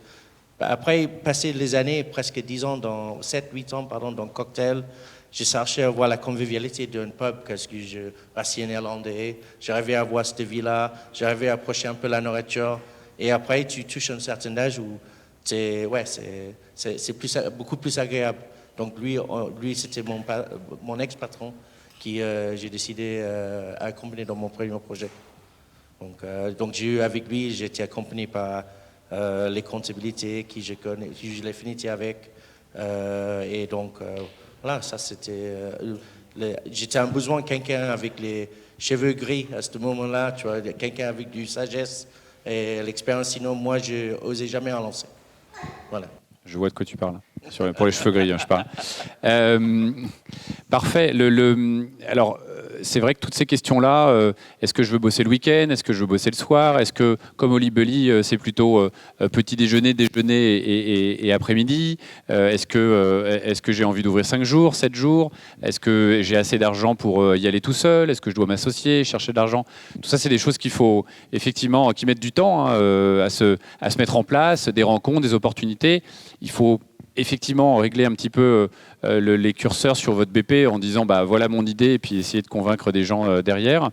après passer les années, presque 10 ans, 7-8 ans, dans le cocktail. J'ai cherché à voir la convivialité d'un pub parce que je suis néerlandais. J'arrivais à voir cette vie-là. J'arrivais à approcher un peu la nourriture. Et après, tu touches un certain âge où c'est beaucoup plus agréable. Donc lui c'était mon ex-patron qui j'ai décidé d'accompagner dans mon premier projet. Donc j'ai eu avec lui, j'ai été accompagné par les comptabilités qui je connais, qui j'ai l'affinité avec. Et donc voilà, ça c'était. J'étais en besoin de quelqu'un avec les cheveux gris à ce moment-là, tu vois, quelqu'un avec du sagesse et l'expérience. Sinon, moi, je n'osais jamais en lancer. Voilà. Je vois de quoi tu parles. Pour les cheveux gris, je parle. Parfait. Alors, c'est vrai que toutes ces questions-là, est-ce que je veux bosser le week-end? Est-ce que je veux bosser le soir? Est-ce que, comme au Libelli, c'est plutôt petit déjeuner, et après-midi? Est-ce que j'ai envie d'ouvrir 5 jours, 7 jours? Est-ce que j'ai assez d'argent pour y aller tout seul? Est-ce que je dois m'associer, chercher de l'argent? Tout ça, c'est des choses qu'il faut effectivement, qui mettent du temps à se mettre en place, des rencontres, des opportunités. Il faut effectivement régler un petit peu les curseurs sur votre BP en disant voilà mon idée et puis essayer de convaincre des gens derrière.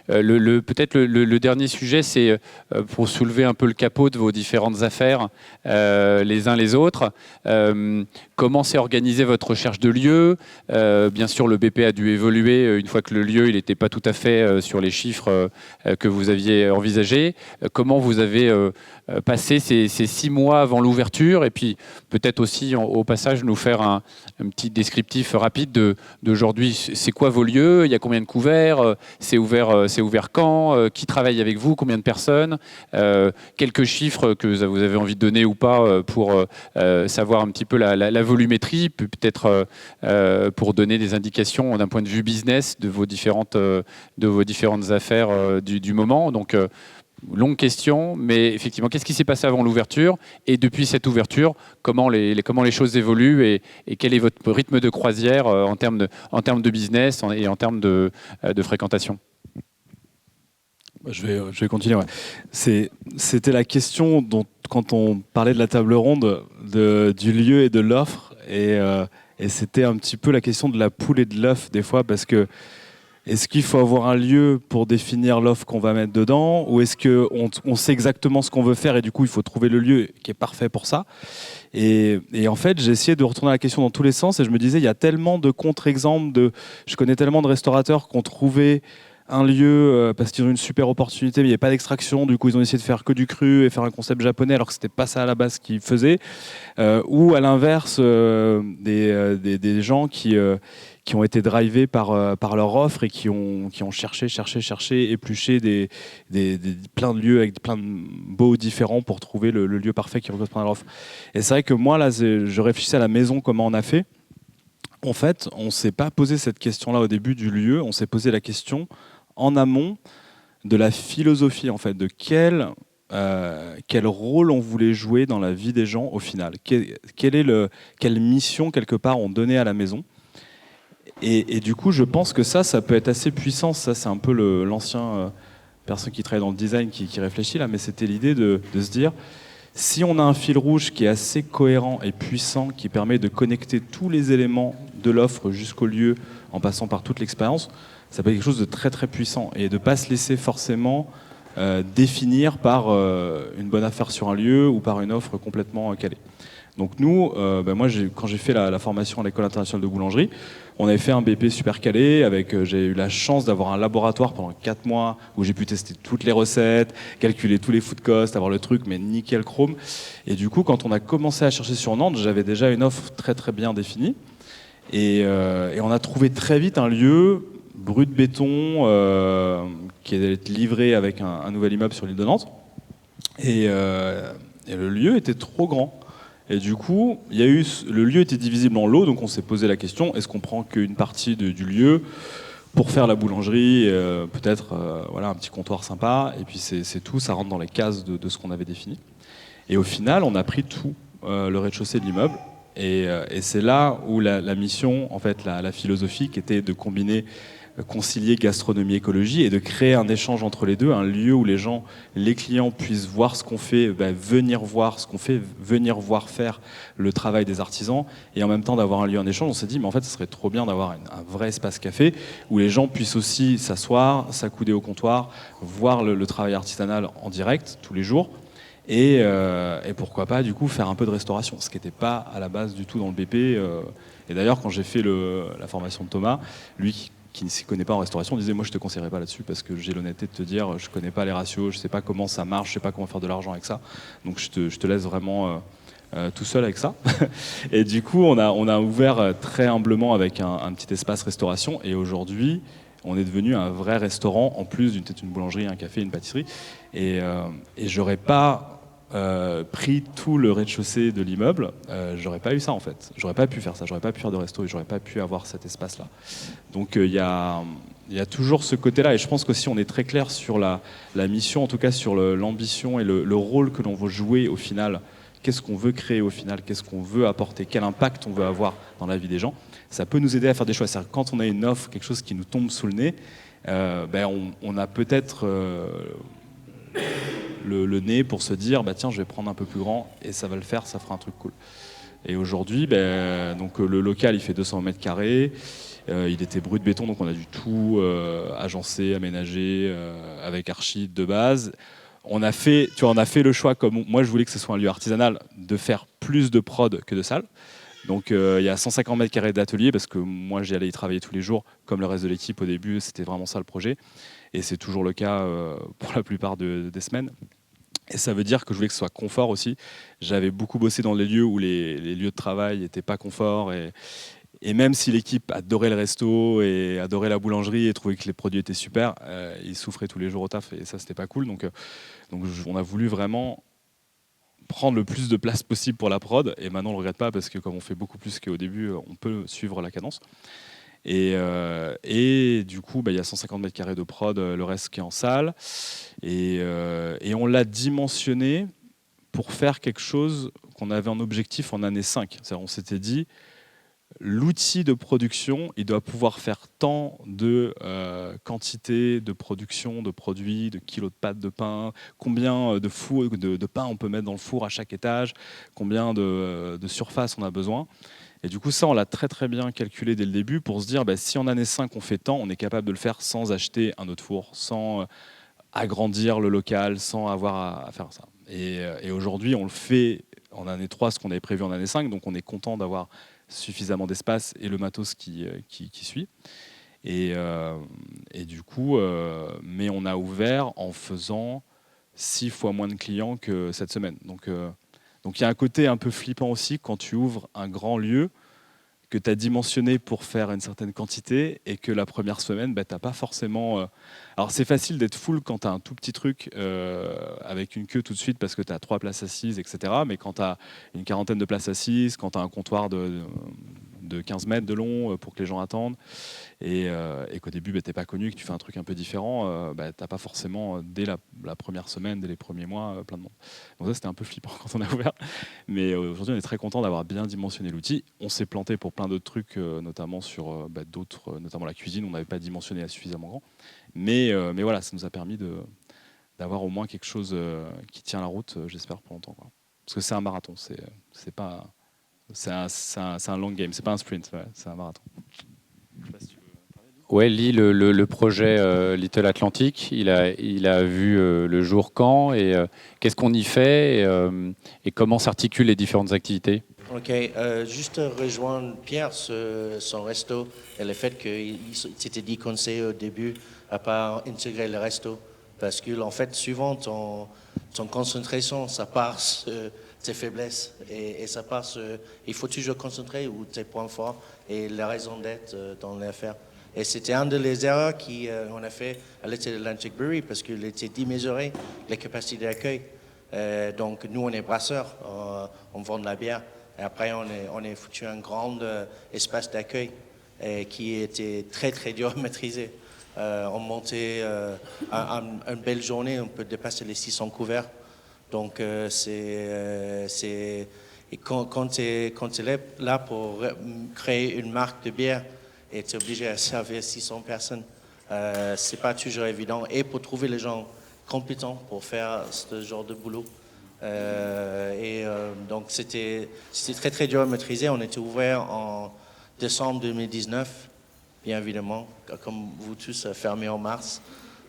Peut-être le dernier sujet, c'est pour soulever un peu le capot de vos différentes affaires les uns les autres. Comment s'est organisée votre recherche de lieu? Bien sûr, le BP a dû évoluer une fois que le lieu n'était pas tout à fait sur les chiffres que vous aviez envisagés. Comment vous avez passé ces 6 mois avant l'ouverture? Et puis peut-être aussi au passage nous faire un petit descriptif rapide d'aujourd'hui. C'est quoi vos lieux? Il y a combien de couverts? C'est ouvert quand? Qui travaille avec vous? Combien de personnes? Quelques chiffres que vous avez envie de donner ou pas pour savoir un petit peu la volumétrie, peut-être pour donner des indications d'un point de vue business de vos différentes affaires du moment. Donc, longue question, mais effectivement, qu'est-ce qui s'est passé avant l'ouverture? Et depuis cette ouverture, comment les choses évoluent et quel est votre rythme de croisière en termes de business et en termes de fréquentation? Je vais continuer. Ouais. C'était la question dont, quand on parlait de la table ronde, du lieu et de l'offre, et c'était un petit peu la question de la poule et de l'œuf des fois, parce que est-ce qu'il faut avoir un lieu pour définir l'offre qu'on va mettre dedans, ou est-ce qu'on sait exactement ce qu'on veut faire et du coup il faut trouver le lieu qui est parfait pour ça? Et en fait, j'ai essayé de retourner la question dans tous les sens et je me disais, il y a tellement de contre-exemples, je connais tellement de restaurateurs qui ont trouvé un lieu parce qu'ils ont une super opportunité, mais il n'y avait pas d'extraction, du coup ils ont essayé de faire que du cru et faire un concept japonais alors que c'était pas ça à la base qu'ils faisaient, ou à l'inverse des gens qui ont été drivés par leur offre et qui ont cherché, épluché plein de lieux avec plein de baux différents pour trouver le lieu parfait qui correspond à leur offre. Et c'est vrai que moi là, je réfléchissais à la maison, comment on a fait. En fait, on ne s'est pas posé cette question-là au début du lieu, on s'est posé la question en amont de la philosophie, en fait, de quel rôle on voulait jouer dans la vie des gens au final. Quelle mission, quelque part, on donnait à la maison. Et du coup, je pense que ça peut être assez puissant. Ça, c'est un peu l'ancien personne qui travaille dans le design qui réfléchit là, mais c'était l'idée de se dire, si on a un fil rouge qui est assez cohérent et puissant, qui permet de connecter tous les éléments de l'offre jusqu'au lieu, en passant par toute l'expérience, ça peut être quelque chose de très très puissant et de ne pas se laisser forcément définir par une bonne affaire sur un lieu ou par une offre complètement calée. Donc nous, moi, quand j'ai fait la formation à l'École internationale de boulangerie, on avait fait un BP super calé. J'ai eu la chance d'avoir un laboratoire pendant 4 mois où j'ai pu tester toutes les recettes, calculer tous les food costs, avoir le truc, mais nickel chrome. Et du coup, quand on a commencé à chercher sur Nantes, j'avais déjà une offre très très bien définie. Et on a trouvé très vite un lieu brut de béton qui allait être livré avec un nouvel immeuble sur l'île de Nantes. Et le lieu était trop grand. Et du coup, le lieu était divisible en lots, donc on s'est posé la question, est-ce qu'on prend qu'une partie du lieu pour faire la boulangerie, peut-être un petit comptoir sympa, et puis c'est tout, ça rentre dans les cases de ce qu'on avait défini. Et au final, on a pris tout, le rez-de-chaussée de l'immeuble, et c'est là où la mission, en fait, la philosophie, qui était de concilier gastronomie et écologie et de créer un échange entre les deux, un lieu où les clients puissent voir ce qu'on fait, venir voir ce qu'on fait, venir voir faire le travail des artisans et en même temps d'avoir un lieu en échange. On s'est dit mais en fait ce serait trop bien d'avoir un vrai espace café où les gens puissent aussi s'asseoir, s'accouder au comptoir, voir le travail artisanal en direct tous les jours. Et pourquoi pas du coup faire un peu de restauration, ce qui n'était pas à la base du tout dans le BP. Et d'ailleurs quand j'ai fait la formation de Thomas, lui qui ne s'y connaît pas en restauration, disait moi je te conseillerais pas là-dessus parce que j'ai l'honnêteté de te dire je connais pas les ratios, je sais pas comment ça marche, je sais pas comment faire de l'argent avec ça, donc je te laisse vraiment tout seul avec ça. Et du coup on a ouvert très humblement avec un petit espace restauration et aujourd'hui on est devenu un vrai restaurant en plus d'une boulangerie, un café, une pâtisserie et j'aurais pas pris tout le rez-de-chaussée de l'immeuble, j'aurais pas eu ça en fait. J'aurais pas pu faire ça, j'aurais pas pu faire de resto et j'aurais pas pu avoir cet espace-là. Donc il y a toujours ce côté-là et je pense qu'aussi on est très clair sur la mission, en tout cas sur l'ambition et le rôle que l'on veut jouer au final. Qu'est-ce qu'on veut créer au final, qu'est-ce qu'on veut apporter, quel impact on veut avoir dans la vie des gens. Ça peut nous aider à faire des choix. C'est-à-dire quand on a une offre, quelque chose qui nous tombe sous le nez, on a peut-être le nez pour se dire tiens je vais prendre un peu plus grand et ça va le faire, ça fera un truc cool. Et aujourd'hui donc le local il fait 200 mètres carrés, il était brut de béton donc on a dû tout agencer, aménager avec archi de base. On a fait le choix, comme moi je voulais que ce soit un lieu artisanal, de faire plus de prod que de salle. Donc il y a 150 mètres carrés d'atelier parce que moi j'y allais y travailler tous les jours comme le reste de l'équipe au début, c'était vraiment ça le projet. Et c'est toujours le cas pour la plupart des semaines. Et ça veut dire que je voulais que ce soit confort aussi. J'avais beaucoup bossé dans les lieux où les lieux de travail n'étaient pas confort. Et même si l'équipe adorait le resto et adorait la boulangerie et trouvait que les produits étaient super, ils souffraient tous les jours au taf et ça, c'était pas cool. Donc on a voulu vraiment prendre le plus de place possible pour la prod. Et maintenant, on ne le regrette pas parce que comme on fait beaucoup plus qu'au début, on peut suivre la cadence. Et du coup, il y a 150 mètres carrés de prod, le reste qui est en salle. Et on l'a dimensionné pour faire quelque chose qu'on avait en objectif en année 5. C'est-à-dire, on s'était dit, l'outil de production, il doit pouvoir faire tant de quantité de production de produits, de kilos de pâtes de pain, combien de pain on peut mettre dans le four à chaque étage, combien de surface on a besoin. Et du coup, ça, on l'a très très bien calculé dès le début pour se dire, si en année 5 on fait tant, on est capable de le faire sans acheter un autre four, sans agrandir le local, sans avoir à faire ça. Et aujourd'hui, on le fait en année 3, ce qu'on avait prévu en année 5, donc on est content d'avoir suffisamment d'espace et le matos qui suit. Et du coup, mais on a ouvert en faisant 6 fois moins de clients que cette semaine. Donc il y a un côté un peu flippant aussi quand tu ouvres un grand lieu que tu as dimensionné pour faire une certaine quantité et que la première semaine, tu n'as pas forcément... Alors c'est facile d'être full quand tu as un tout petit truc avec une queue tout de suite parce que tu as 3 places assises, etc. Mais quand tu as une quarantaine de places assises, quand tu as un comptoir de 15 mètres de long pour que les gens attendent et qu'au début, tu n'es pas connu, que tu fais un truc un peu différent, tu n'as pas forcément, dès la première semaine, dès les premiers mois, plein de monde. Donc ça, c'était un peu flippant quand on a ouvert. Mais aujourd'hui, on est très content d'avoir bien dimensionné l'outil. On s'est planté pour plein d'autres trucs, notamment sur notamment la cuisine, on n'avait pas dimensionné suffisamment grand. Mais voilà, ça nous a permis d'avoir au moins quelque chose qui tient la route, j'espère, pour longtemps, quoi. Parce que c'est un marathon, c'est pas... C'est un long game, c'est pas un sprint, ouais, c'est un marathon. Je sais pas si tu veux parler, Lee. Ouais, Lee, le projet Little Atlantic, il a vu le jour quand et qu'est-ce qu'on y fait et comment s'articulent les différentes activités? Ok, juste rejoindre Pierre sur son resto et le fait qu'il s'était dit conseiller au début à pas intégrer le resto parce que en fait souvent ton concentration ça part sur tes faiblesses et ça part sur, il faut toujours concentrer ou tes points forts et la raison d'être dans l'affaire. Et c'était une des erreurs qu'on a fait à Little Atlantic Brewery parce qu'il était démesuré les capacités d'accueil. Donc nous on est brasseurs, on vend de la bière. Et après on est foutu un grand espace d'accueil qui était très très dur à maîtriser. On montait une belle journée, on peut dépasser les 600 couverts. Donc et quand tu es là pour créer une marque de bière et tu es obligé à servir 600 personnes, c'est pas toujours évident. Et pour trouver les gens compétents pour faire ce genre de boulot. Donc c'était très très dur à maîtriser. On était ouvert en décembre 2019, bien évidemment, comme vous tous, fermé en mars.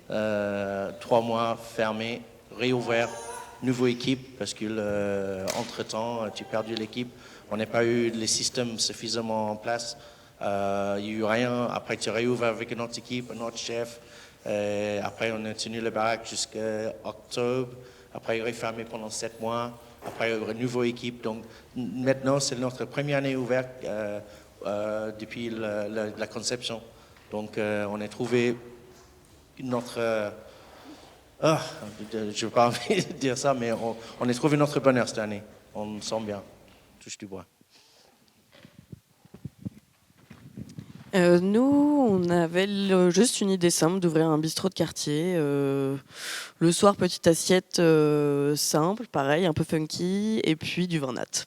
3 mois fermé, réouvert. Nouvelle équipe, parce que entre-temps, tu as perdu l'équipe. On n'a pas eu les systèmes suffisamment en place. Il n'y a eu rien. Après, tu réouvres avec une autre équipe, un autre chef. Après, on a tenu le baraque jusqu'à octobre. Après, il est fermé pendant 7 mois. Après, une nouvelle équipe. Donc, maintenant, c'est notre première année ouverte depuis la conception. Donc, on a trouvé notre... je n'ai pas envie de dire ça, mais on a trouvé notre bonheur cette année. On se sent bien. Touche du bois. Nous, on avait juste une idée simple d'ouvrir un bistrot de quartier. Le soir, petite assiette simple, pareil, un peu funky, et puis du vin nat.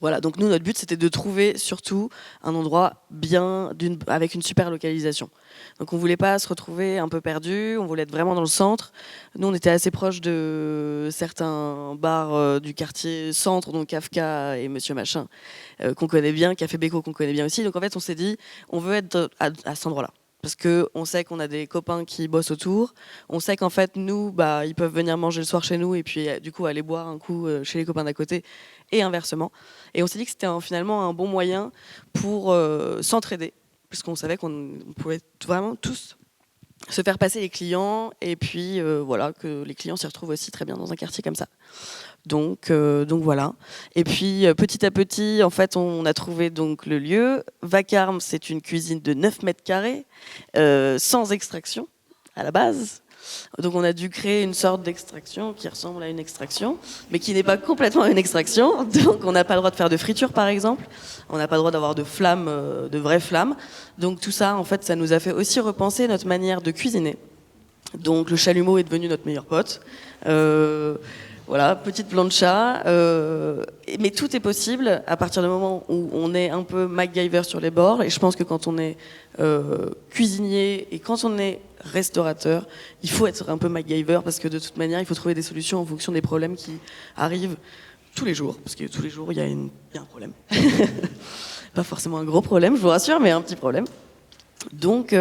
Voilà, donc nous, notre but, c'était de trouver surtout un endroit bien, avec une super localisation. Donc on ne voulait pas se retrouver un peu perdu, on voulait être vraiment dans le centre. Nous, on était assez proches de certains bars du quartier centre, donc Kafka et Monsieur Machin, qu'on connaît bien, Café Beko qu'on connaît bien aussi. Donc en fait, on s'est dit, on veut être à cet endroit-là. Parce qu'on sait qu'on a des copains qui bossent autour. On sait qu'en fait, nous, ils peuvent venir manger le soir chez nous et puis du coup aller boire un coup chez les copains d'à côté et inversement. Et on s'est dit que c'était finalement un bon moyen pour s'entraider. Parce qu'on savait qu'on pouvait vraiment tous se faire passer les clients et puis voilà, que les clients s'y retrouvent aussi très bien dans un quartier comme ça. Donc voilà. Et puis petit à petit, en fait, on a trouvé donc le lieu. Vacarme, c'est une cuisine de 9 mètres carrés, sans extraction à la base. Donc on a dû créer une sorte d'extraction qui ressemble à une extraction, mais qui n'est pas complètement une extraction. Donc on n'a pas le droit de faire de friture, par exemple. On n'a pas le droit d'avoir de flammes, de vraies flammes. Donc tout ça, en fait, ça nous a fait aussi repenser notre manière de cuisiner. Donc le chalumeau est devenu notre meilleur pote. Voilà, petite plancha, mais tout est possible à partir du moment où on est un peu MacGyver sur les bords. Et je pense que quand on est cuisinier et quand on est restaurateur, il faut être un peu MacGyver parce que de toute manière, il faut trouver des solutions en fonction des problèmes qui arrivent tous les jours. Parce que tous les jours, il y a un problème. Pas forcément un gros problème, je vous rassure, mais un petit problème. Donc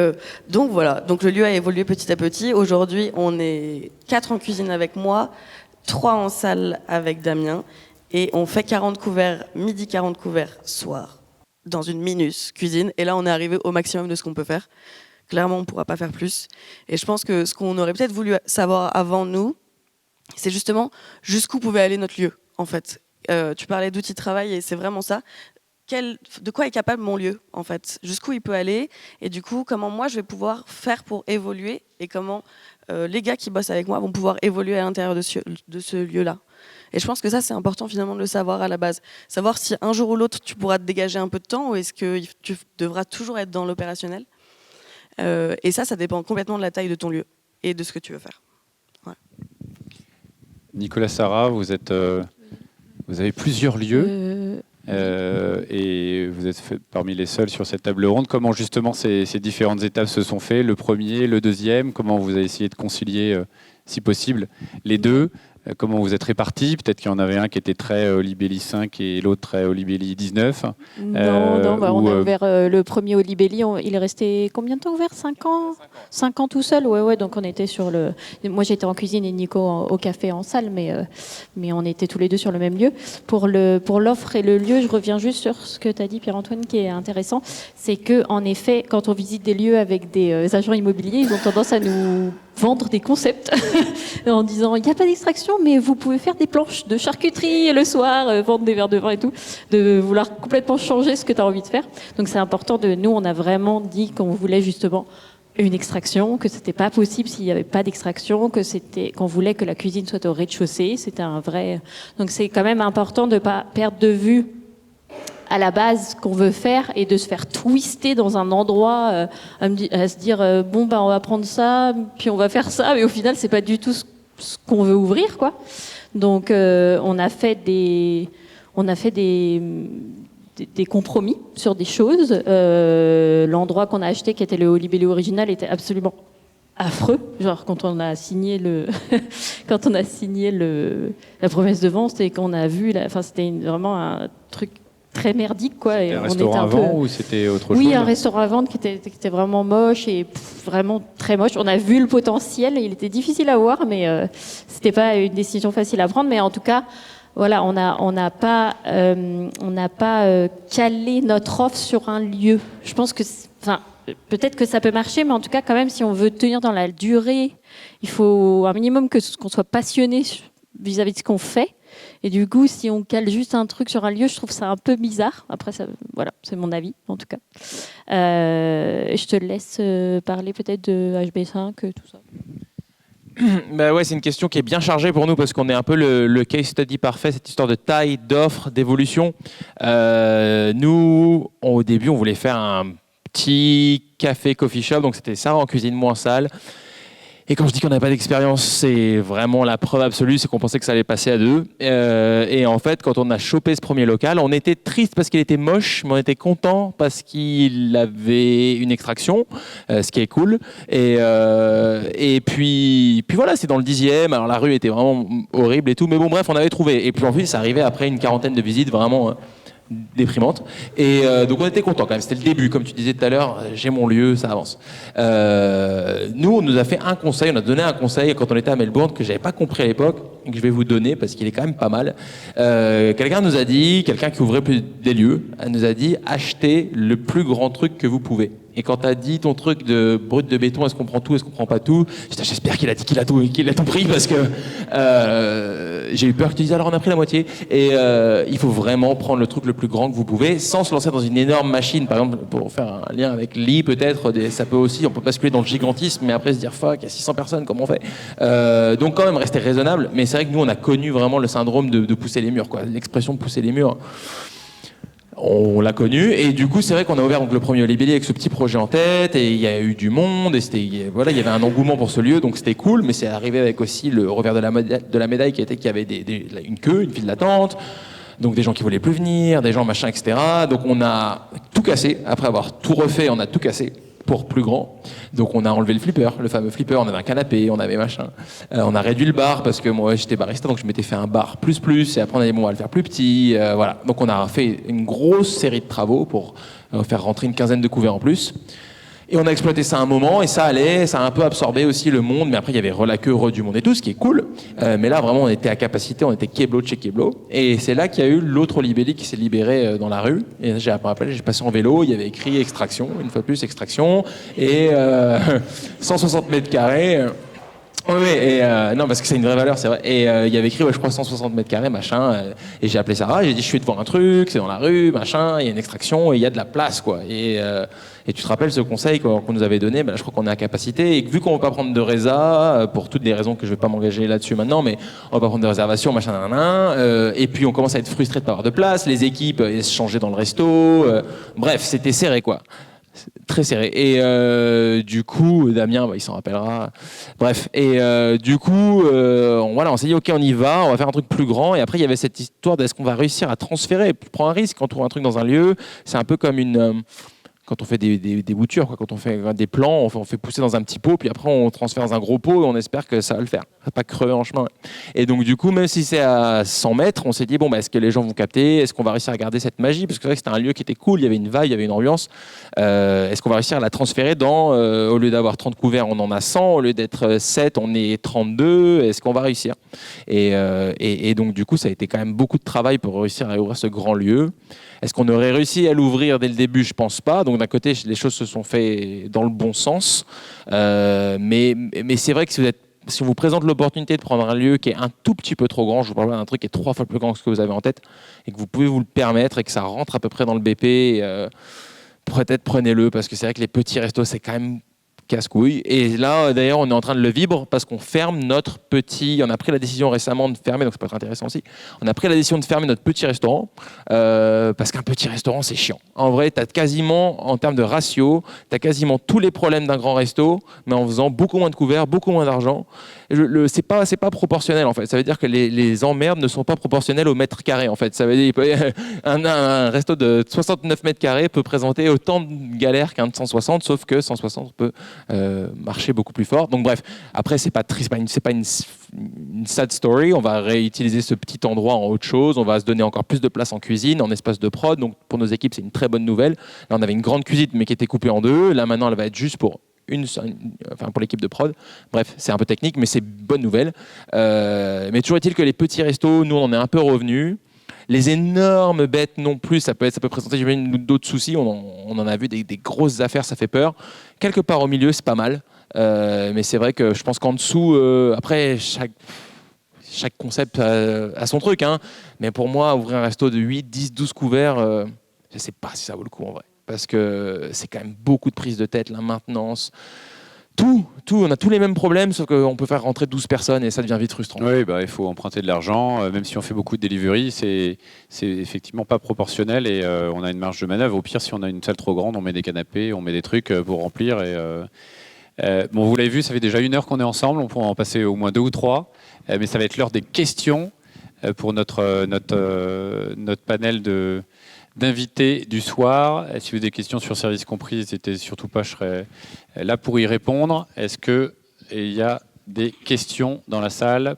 voilà, donc le lieu a évolué petit à petit. Aujourd'hui, on est 4 en cuisine avec moi, 3 en salle avec Damien, et on fait 40 couverts, midi 40 couverts, soir, dans une minus cuisine. Et là, on est arrivé au maximum de ce qu'on peut faire. Clairement, on ne pourra pas faire plus. Et je pense que ce qu'on aurait peut-être voulu savoir avant nous, c'est justement jusqu'où pouvait aller notre lieu, en fait. Tu parlais d'outils de travail, et c'est vraiment ça. De quoi est capable mon lieu, en fait, jusqu'où il peut aller, et du coup, comment moi je vais pouvoir faire pour évoluer, et comment les gars qui bossent avec moi vont pouvoir évoluer à l'intérieur de ce lieu-là. Et je pense que ça, c'est important finalement de le savoir à la base. Savoir si un jour ou l'autre, tu pourras te dégager un peu de temps, ou est-ce que tu devras toujours être dans l'opérationnel. Et ça dépend complètement de la taille de ton lieu, et de ce que tu veux faire. Ouais. Nicolas, Sarah, vous avez plusieurs lieux. Et vous êtes parmi les seuls sur cette table ronde. Comment justement ces différentes étapes se sont faites? Le premier, le deuxième, comment vous avez essayé de concilier, si possible, les deux? Comment vous êtes répartis? Peut-être qu'il y en avait un qui était très Olibelli 5 et l'autre très Olibelli 19. On a ouvert le premier Olibelli. Il est resté combien de temps ouvert? 5 ans 5 ans tout seul. Ouais, donc on était sur le... Moi, j'étais en cuisine et Nico au café en salle, mais on était tous les deux sur le même lieu. Pour l'offre et le lieu, je reviens juste sur ce que tu as dit, Pierre-Antoine, qui est intéressant. C'est qu'en effet, quand on visite des lieux avec des agents immobiliers, ils ont tendance à nous vendre des concepts en disant il n'y a pas d'extraction, mais vous pouvez faire des planches de charcuterie le soir, vendre des verres de vin et tout, de vouloir complètement changer ce que tu as envie de faire. Donc c'est important nous, on a vraiment dit qu'on voulait justement une extraction, que c'était pas possible s'il n'y avait pas d'extraction, qu'on voulait que la cuisine soit au rez-de-chaussée. C'était un vrai. Donc c'est quand même important de pas perdre de vue à la base qu'on veut faire et de se faire twister dans un endroit à se dire on va prendre ça puis on va faire ça, mais au final c'est pas du tout ce qu'on veut ouvrir, quoi. Donc on a fait des compromis sur des choses. L'endroit qu'on a acheté, qui était le Olibelli original, était absolument affreux. Genre quand on a signé la promesse de vente et qu'on a vu c'était vraiment un truc très merdique, quoi. C'était un restaurant à vendre ou c'était autre chose? Oui, un restaurant à vendre qui était vraiment moche et vraiment très moche. On a vu le potentiel, il était difficile à voir, mais c'était pas une décision facile à prendre. Mais en tout cas, voilà, on n'a pas calé notre offre sur un lieu. Je pense que, peut-être que ça peut marcher, mais en tout cas, quand même, si on veut tenir dans la durée, il faut un minimum qu'on soit passionné vis-à-vis de ce qu'on fait. Et du coup, si on cale juste un truc sur un lieu, je trouve ça un peu bizarre. Après, voilà, c'est mon avis, en tout cas. Je te laisse parler peut-être de HB5, tout ça. Bah ouais, c'est une question qui est bien chargée pour nous parce qu'on est un peu le case study parfait, cette histoire de taille, d'offre, d'évolution. Nous, au début, on voulait faire un petit café coffee shop, donc c'était ça en cuisine moins salle. Et quand je dis qu'on n'a pas d'expérience, c'est vraiment la preuve absolue, c'est qu'on pensait que ça allait passer à deux. Et en fait, quand on a chopé ce premier local, on était triste parce qu'il était moche, mais on était content parce qu'il avait une extraction, ce qui est cool. Et puis voilà, c'est dans le 10e. Alors la rue était vraiment horrible et tout, mais bon, bref, on avait trouvé. Et puis en plus, ça arrivait après une quarantaine de visites, vraiment déprimante. Et donc on était content quand même, c'était le début, comme tu disais tout à l'heure, j'ai mon lieu, ça avance. Nous, on nous a fait un conseil, on a donné un conseil quand on était à Melbourne que j'avais pas compris à l'époque et que je vais vous donner parce qu'il est quand même pas mal. Quelqu'un qui ouvrait des lieux, nous a dit achetez le plus grand truc que vous pouvez. Et quand t'as dit ton truc de brut de béton, est-ce qu'on prend tout, est-ce qu'on prend pas tout, j'espère qu'il a dit qu'il a tout pris parce que j'ai eu peur que tu dises alors on a pris la moitié. Et il faut vraiment prendre le truc le plus grand que vous pouvez sans se lancer dans une énorme machine. Par exemple, pour faire un lien avec Lee, peut-être, ça peut aussi, on peut basculer dans le gigantisme, mais après se dire fuck, il y a 600 personnes, comment on fait? Donc quand même rester raisonnable. Mais c'est vrai que nous on a connu vraiment le syndrome de pousser les murs, quoi. L'expression de pousser les murs. On l'a connu et du coup c'est vrai qu'on a ouvert donc le premier Olibelli avec ce petit projet en tête et il y a eu du monde et il y avait un engouement pour ce lieu, donc c'était cool, mais c'est arrivé avec aussi le revers de la médaille qui était qu'il y avait une queue, une file d'attente, donc des gens qui voulaient plus venir, des gens machin, etc. Donc on a tout cassé, après avoir tout refait, on a tout cassé pour plus grand. Donc on a enlevé le flipper, le fameux flipper, on avait un canapé, on avait machin. On a réduit le bar parce que moi j'étais barista, donc je m'étais fait un bar plus, et après on a dit bon, on va le faire plus petit. Voilà. Donc on a fait une grosse série de travaux pour faire rentrer une quinzaine de couverts en plus. Et on a exploité ça un moment et ça allait, ça a un peu absorbé aussi le monde, mais après il y avait Relaqueux, du monde et tout, ce qui est cool. Mais là vraiment on était à capacité, on était Keblo de chez Keblo. Et c'est là qu'il y a eu l'autre Libelli qui s'est libéré dans la rue. Et j'ai passé en vélo, il y avait écrit extraction, une fois plus extraction, et 160 mètres carrés. Oui, et non, parce que c'est une vraie valeur, c'est vrai. Et il y avait écrit, je crois, 160 mètres carrés, machin. Et j'ai appelé Sarah, j'ai dit, je suis devant un truc, c'est dans la rue, machin, il y a une extraction, et il y a de la place, quoi. Et tu te rappelles ce conseil qu'on nous avait donné, je crois qu'on est à capacité. Et vu qu'on ne veut pas prendre de résa, pour toutes les raisons que je ne vais pas m'engager là-dessus maintenant, mais on ne va pas prendre de réservation, machin, et puis on commence à être frustré de ne pas avoir de place, les équipes se changeaient dans le resto. Bref, c'était serré, quoi. Très serré. Et du coup, Damien, il s'en rappellera. Bref. Et du coup, on s'est dit, ok, on y va, on va faire un truc plus grand. Et après, il y avait cette histoire d'est-ce qu'on va réussir à transférer. Prends un risque quand on trouve un truc dans un lieu. C'est un peu comme quand on fait des boutures, quoi. Quand on fait des plans, on fait pousser dans un petit pot, puis après on transfère dans un gros pot et on espère que ça va le faire. Ça va pas crever en chemin. Et donc du coup, même si c'est à 100 mètres, on s'est dit, est-ce que les gens vont capter? Est-ce qu'on va réussir à garder cette magie? Parce que c'est vrai que c'était un lieu qui était cool, il y avait une vibe, il y avait une ambiance. Est-ce qu'on va réussir à la transférer au lieu d'avoir 30 couverts, on en a 100, au lieu d'être 7, on est 32, est-ce qu'on va réussir? Et donc du coup, ça a été quand même beaucoup de travail pour réussir à ouvrir ce grand lieu. Est-ce qu'on aurait réussi à l'ouvrir dès le début? Je pense pas. Donc d'un côté, les choses se sont faites dans le bon sens. Mais c'est vrai que si on vous présente l'opportunité de prendre un lieu qui est un tout petit peu trop grand, je vous parle d'un truc qui est 3 fois plus grand que ce que vous avez en tête, et que vous pouvez vous le permettre et que ça rentre à peu près dans le BP, peut-être prenez-le, parce que c'est vrai que les petits restos, c'est quand même casse-couille. Et là, d'ailleurs, on est en train de le vivre parce qu'on ferme notre petit... On a pris la décision récemment de fermer, donc ça peut être intéressant aussi. On a pris la décision de fermer notre petit restaurant parce qu'un petit restaurant, c'est chiant. En vrai, tu as quasiment, en termes de ratio, tu as quasiment tous les problèmes d'un grand resto, mais en faisant beaucoup moins de couverts, beaucoup moins d'argent. C'est pas proportionnel, en fait. Ça veut dire que les emmerdes ne sont pas proportionnelles au mètre carré, en fait. Ça veut dire un resto de 69 mètres carrés peut présenter autant de galères qu'un de 160, sauf que 160 peut marcher beaucoup plus fort. Donc bref, après c'est pas une sad story. On va réutiliser ce petit endroit en autre chose. On va se donner encore plus de place en cuisine, en espace de prod. Donc pour nos équipes, c'est une très bonne nouvelle. Là, on avait une grande cuisine mais qui était coupée en deux. Là maintenant, elle va être juste pour pour l'équipe de prod. Bref, c'est un peu technique, mais c'est bonne nouvelle. Mais toujours est-il que les petits restos, nous, on en est un peu revenus. Les énormes bêtes non plus, ça peut présenter d'autres soucis. On en a vu des grosses affaires, ça fait peur. Quelque part au milieu, c'est pas mal. Mais c'est vrai que je pense qu'en dessous, après, chaque concept a son truc. Hein. Mais pour moi, ouvrir un resto de 8, 10, 12 couverts, je ne sais pas si ça vaut le coup en vrai. Parce que c'est quand même beaucoup de prise de tête, la maintenance. Tout, on a tous les mêmes problèmes, sauf qu'on peut faire rentrer 12 personnes et ça devient vite frustrant. Oui, il faut emprunter de l'argent, même si on fait beaucoup de delivery, c'est effectivement pas proportionnel et on a une marge de manœuvre. Au pire, si on a une salle trop grande, on met des canapés, on met des trucs pour remplir. Vous l'avez vu, ça fait déjà 1 heure qu'on est ensemble, on pourra en passer au moins 2 ou 3, mais ça va être l'heure des questions pour notre panel d'invités du soir. Si vous avez des questions sur Service Compris, n'hésitez surtout pas, je serai là pour y répondre. Est-ce qu'il y a des questions dans la salle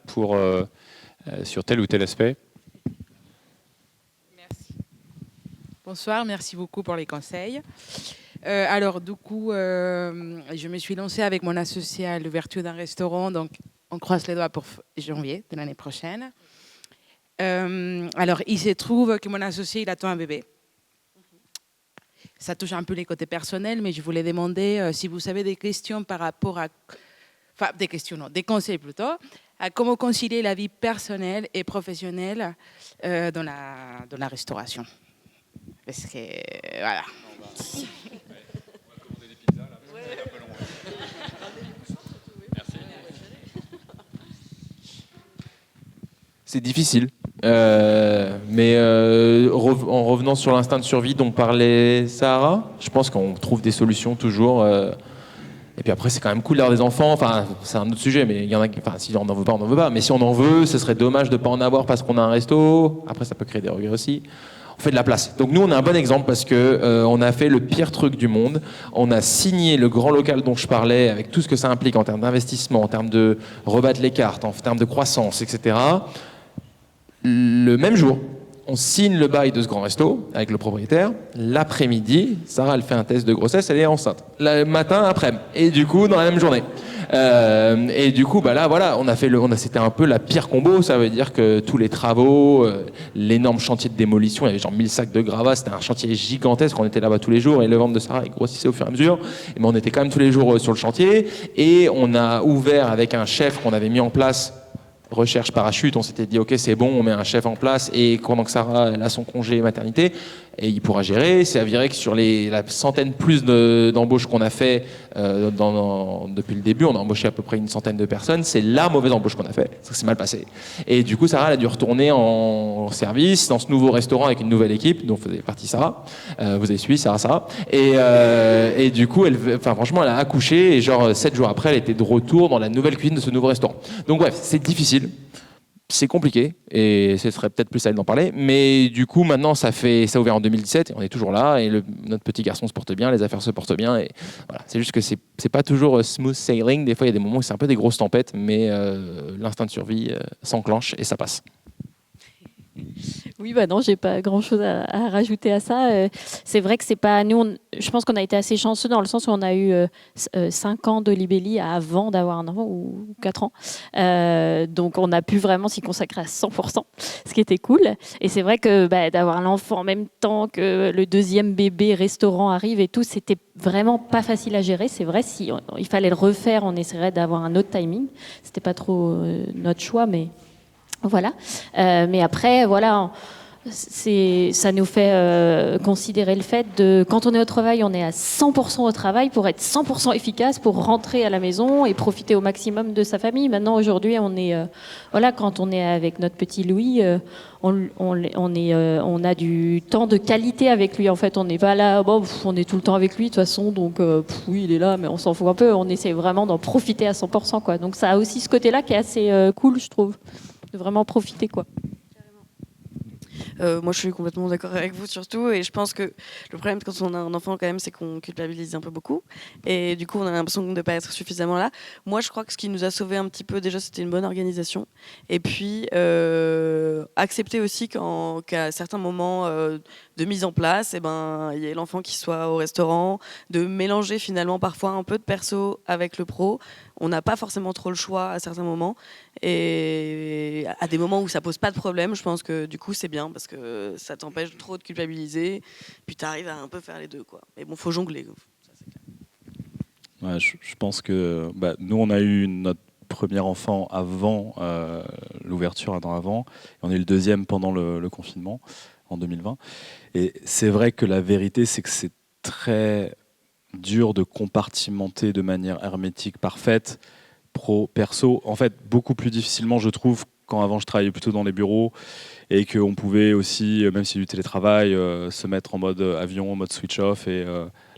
sur tel ou tel aspect? Merci. Bonsoir, merci beaucoup pour les conseils. Alors, du coup, je me suis lancée avec mon associé à l'ouverture d'un restaurant, donc on croise les doigts pour janvier de l'année prochaine. Alors, il se trouve que mon associé, il attend un bébé. Ça touche un peu les côtés personnels, mais je voulais demander si vous avez des questions par rapport à... Enfin, des questions, non, des conseils plutôt, à comment concilier la vie personnelle et professionnelle dans la restauration. Parce que, voilà. C'est difficile. Mais en revenant sur l'instinct de survie dont parlait Sarah, je pense qu'on trouve des solutions toujours. Et puis après, c'est quand même cool d'avoir des enfants. Enfin, c'est un autre sujet, mais il y en a. Enfin, si on n'en veut pas, on n'en veut pas. Mais si on en veut, ce serait dommage de ne pas en avoir parce qu'on a un resto. Après, ça peut créer des regrets aussi. on fait de la place. Donc nous, on a un bon exemple parce que on a fait le pire truc du monde. On a signé le grand local dont je parlais, avec tout ce que ça implique en termes d'investissement, en termes de rebattre les cartes, en termes de croissance, etc. Le même jour, on signe le bail de ce grand resto avec le propriétaire. L'après-midi, Sarah, elle fait un test de grossesse, elle est enceinte. Le matin, après. Et du coup, dans la même journée. Et du coup, bah là, voilà, c'était un peu la pire combo. Ça veut dire que tous les travaux, l'énorme chantier de démolition, il y avait genre 1000 sacs de gravats. C'était un chantier gigantesque. On était là-bas tous les jours et le ventre de Sarah il grossissait au fur et à mesure. Mais on était quand même tous les jours sur le chantier. Et on a ouvert avec un chef qu'on avait mis en place. Recherche parachute, on s'était dit ok c'est bon, on met un chef en place et pendant que Sarah elle a son congé maternité et il pourra gérer. C'est avéré que sur la centaine plus d'embauches qu'on a fait depuis le début, on a embauché à peu près une centaine de personnes, c'est la mauvaise embauche qu'on a fait, ça s'est mal passé. Et du coup Sarah elle a dû retourner en service dans ce nouveau restaurant avec une nouvelle équipe dont faisait partie Sarah. Vous avez suivi Sarah. Et du coup franchement elle a accouché et genre 7 jours après elle était de retour dans la nouvelle cuisine de ce nouveau restaurant. Donc bref, c'est difficile. C'est compliqué et ce serait peut-être plus à elle d'en parler, mais du coup maintenant ça a ouvert en 2017 et on est toujours là et notre petit garçon se porte bien, les affaires se portent bien et voilà. C'est juste que c'est pas toujours smooth sailing, des fois il y a des moments où c'est un peu des grosses tempêtes, mais l'instinct de survie s'enclenche et ça passe. Oui, bah non, j'ai pas grand-chose à rajouter à ça. C'est vrai que c'est pas nous. Je pense qu'on a été assez chanceux dans le sens où on a eu 5 ans de Libelli avant d'avoir un enfant ou 4 ans. Donc on a pu vraiment s'y consacrer à 100%, ce qui était cool. Et c'est vrai que d'avoir l'enfant en même temps que le deuxième bébé restaurant arrive et tout, c'était vraiment pas facile à gérer. C'est vrai, si il fallait le refaire, on essaierait d'avoir un autre timing. C'était pas trop notre choix, mais voilà. Mais après, voilà. Ça nous fait considérer le fait de quand on est au travail, on est à 100% au travail pour être 100% efficace, pour rentrer à la maison et profiter au maximum de sa famille. Maintenant, aujourd'hui, on est voilà, quand on est avec notre petit Louis, on a du temps de qualité avec lui. En fait, on n'est pas là, on est tout le temps avec lui de toute façon, donc oui, il est là, mais on s'en fout un peu. On essaie vraiment d'en profiter à 100%, quoi. Donc ça a aussi ce côté-là qui est assez cool, je trouve, de vraiment profiter, quoi. Moi, je suis complètement d'accord avec vous surtout, et je pense que le problème quand on a un enfant quand même, c'est qu'on culpabilise un peu beaucoup, et du coup, on a l'impression de ne pas être suffisamment là. Moi, je crois que ce qui nous a sauvé un petit peu déjà, c'était une bonne organisation, et puis accepter aussi qu'à certains moments de mise en place, il y ait l'enfant qui soit au restaurant, de mélanger finalement parfois un peu de perso avec le pro. On n'a pas forcément trop le choix à certains moments, et à des moments où ça pose pas de problème, je pense que du coup c'est bien parce que ça t'empêche trop de culpabiliser, puis tu arrives à un peu faire les deux, quoi. Mais bon, faut jongler. Ça, c'est clair. Ouais, je pense que nous on a eu notre premier enfant avant l'ouverture, un an avant, et on est le deuxième pendant le confinement en 2020. Et c'est vrai que la vérité, c'est que c'est très dur de compartimenter de manière hermétique, parfaite, pro, perso. En fait, beaucoup plus difficilement, je trouve, quand avant je travaillais plutôt dans les bureaux et qu'on pouvait aussi, même si du télétravail, se mettre en mode avion, en mode switch off. Et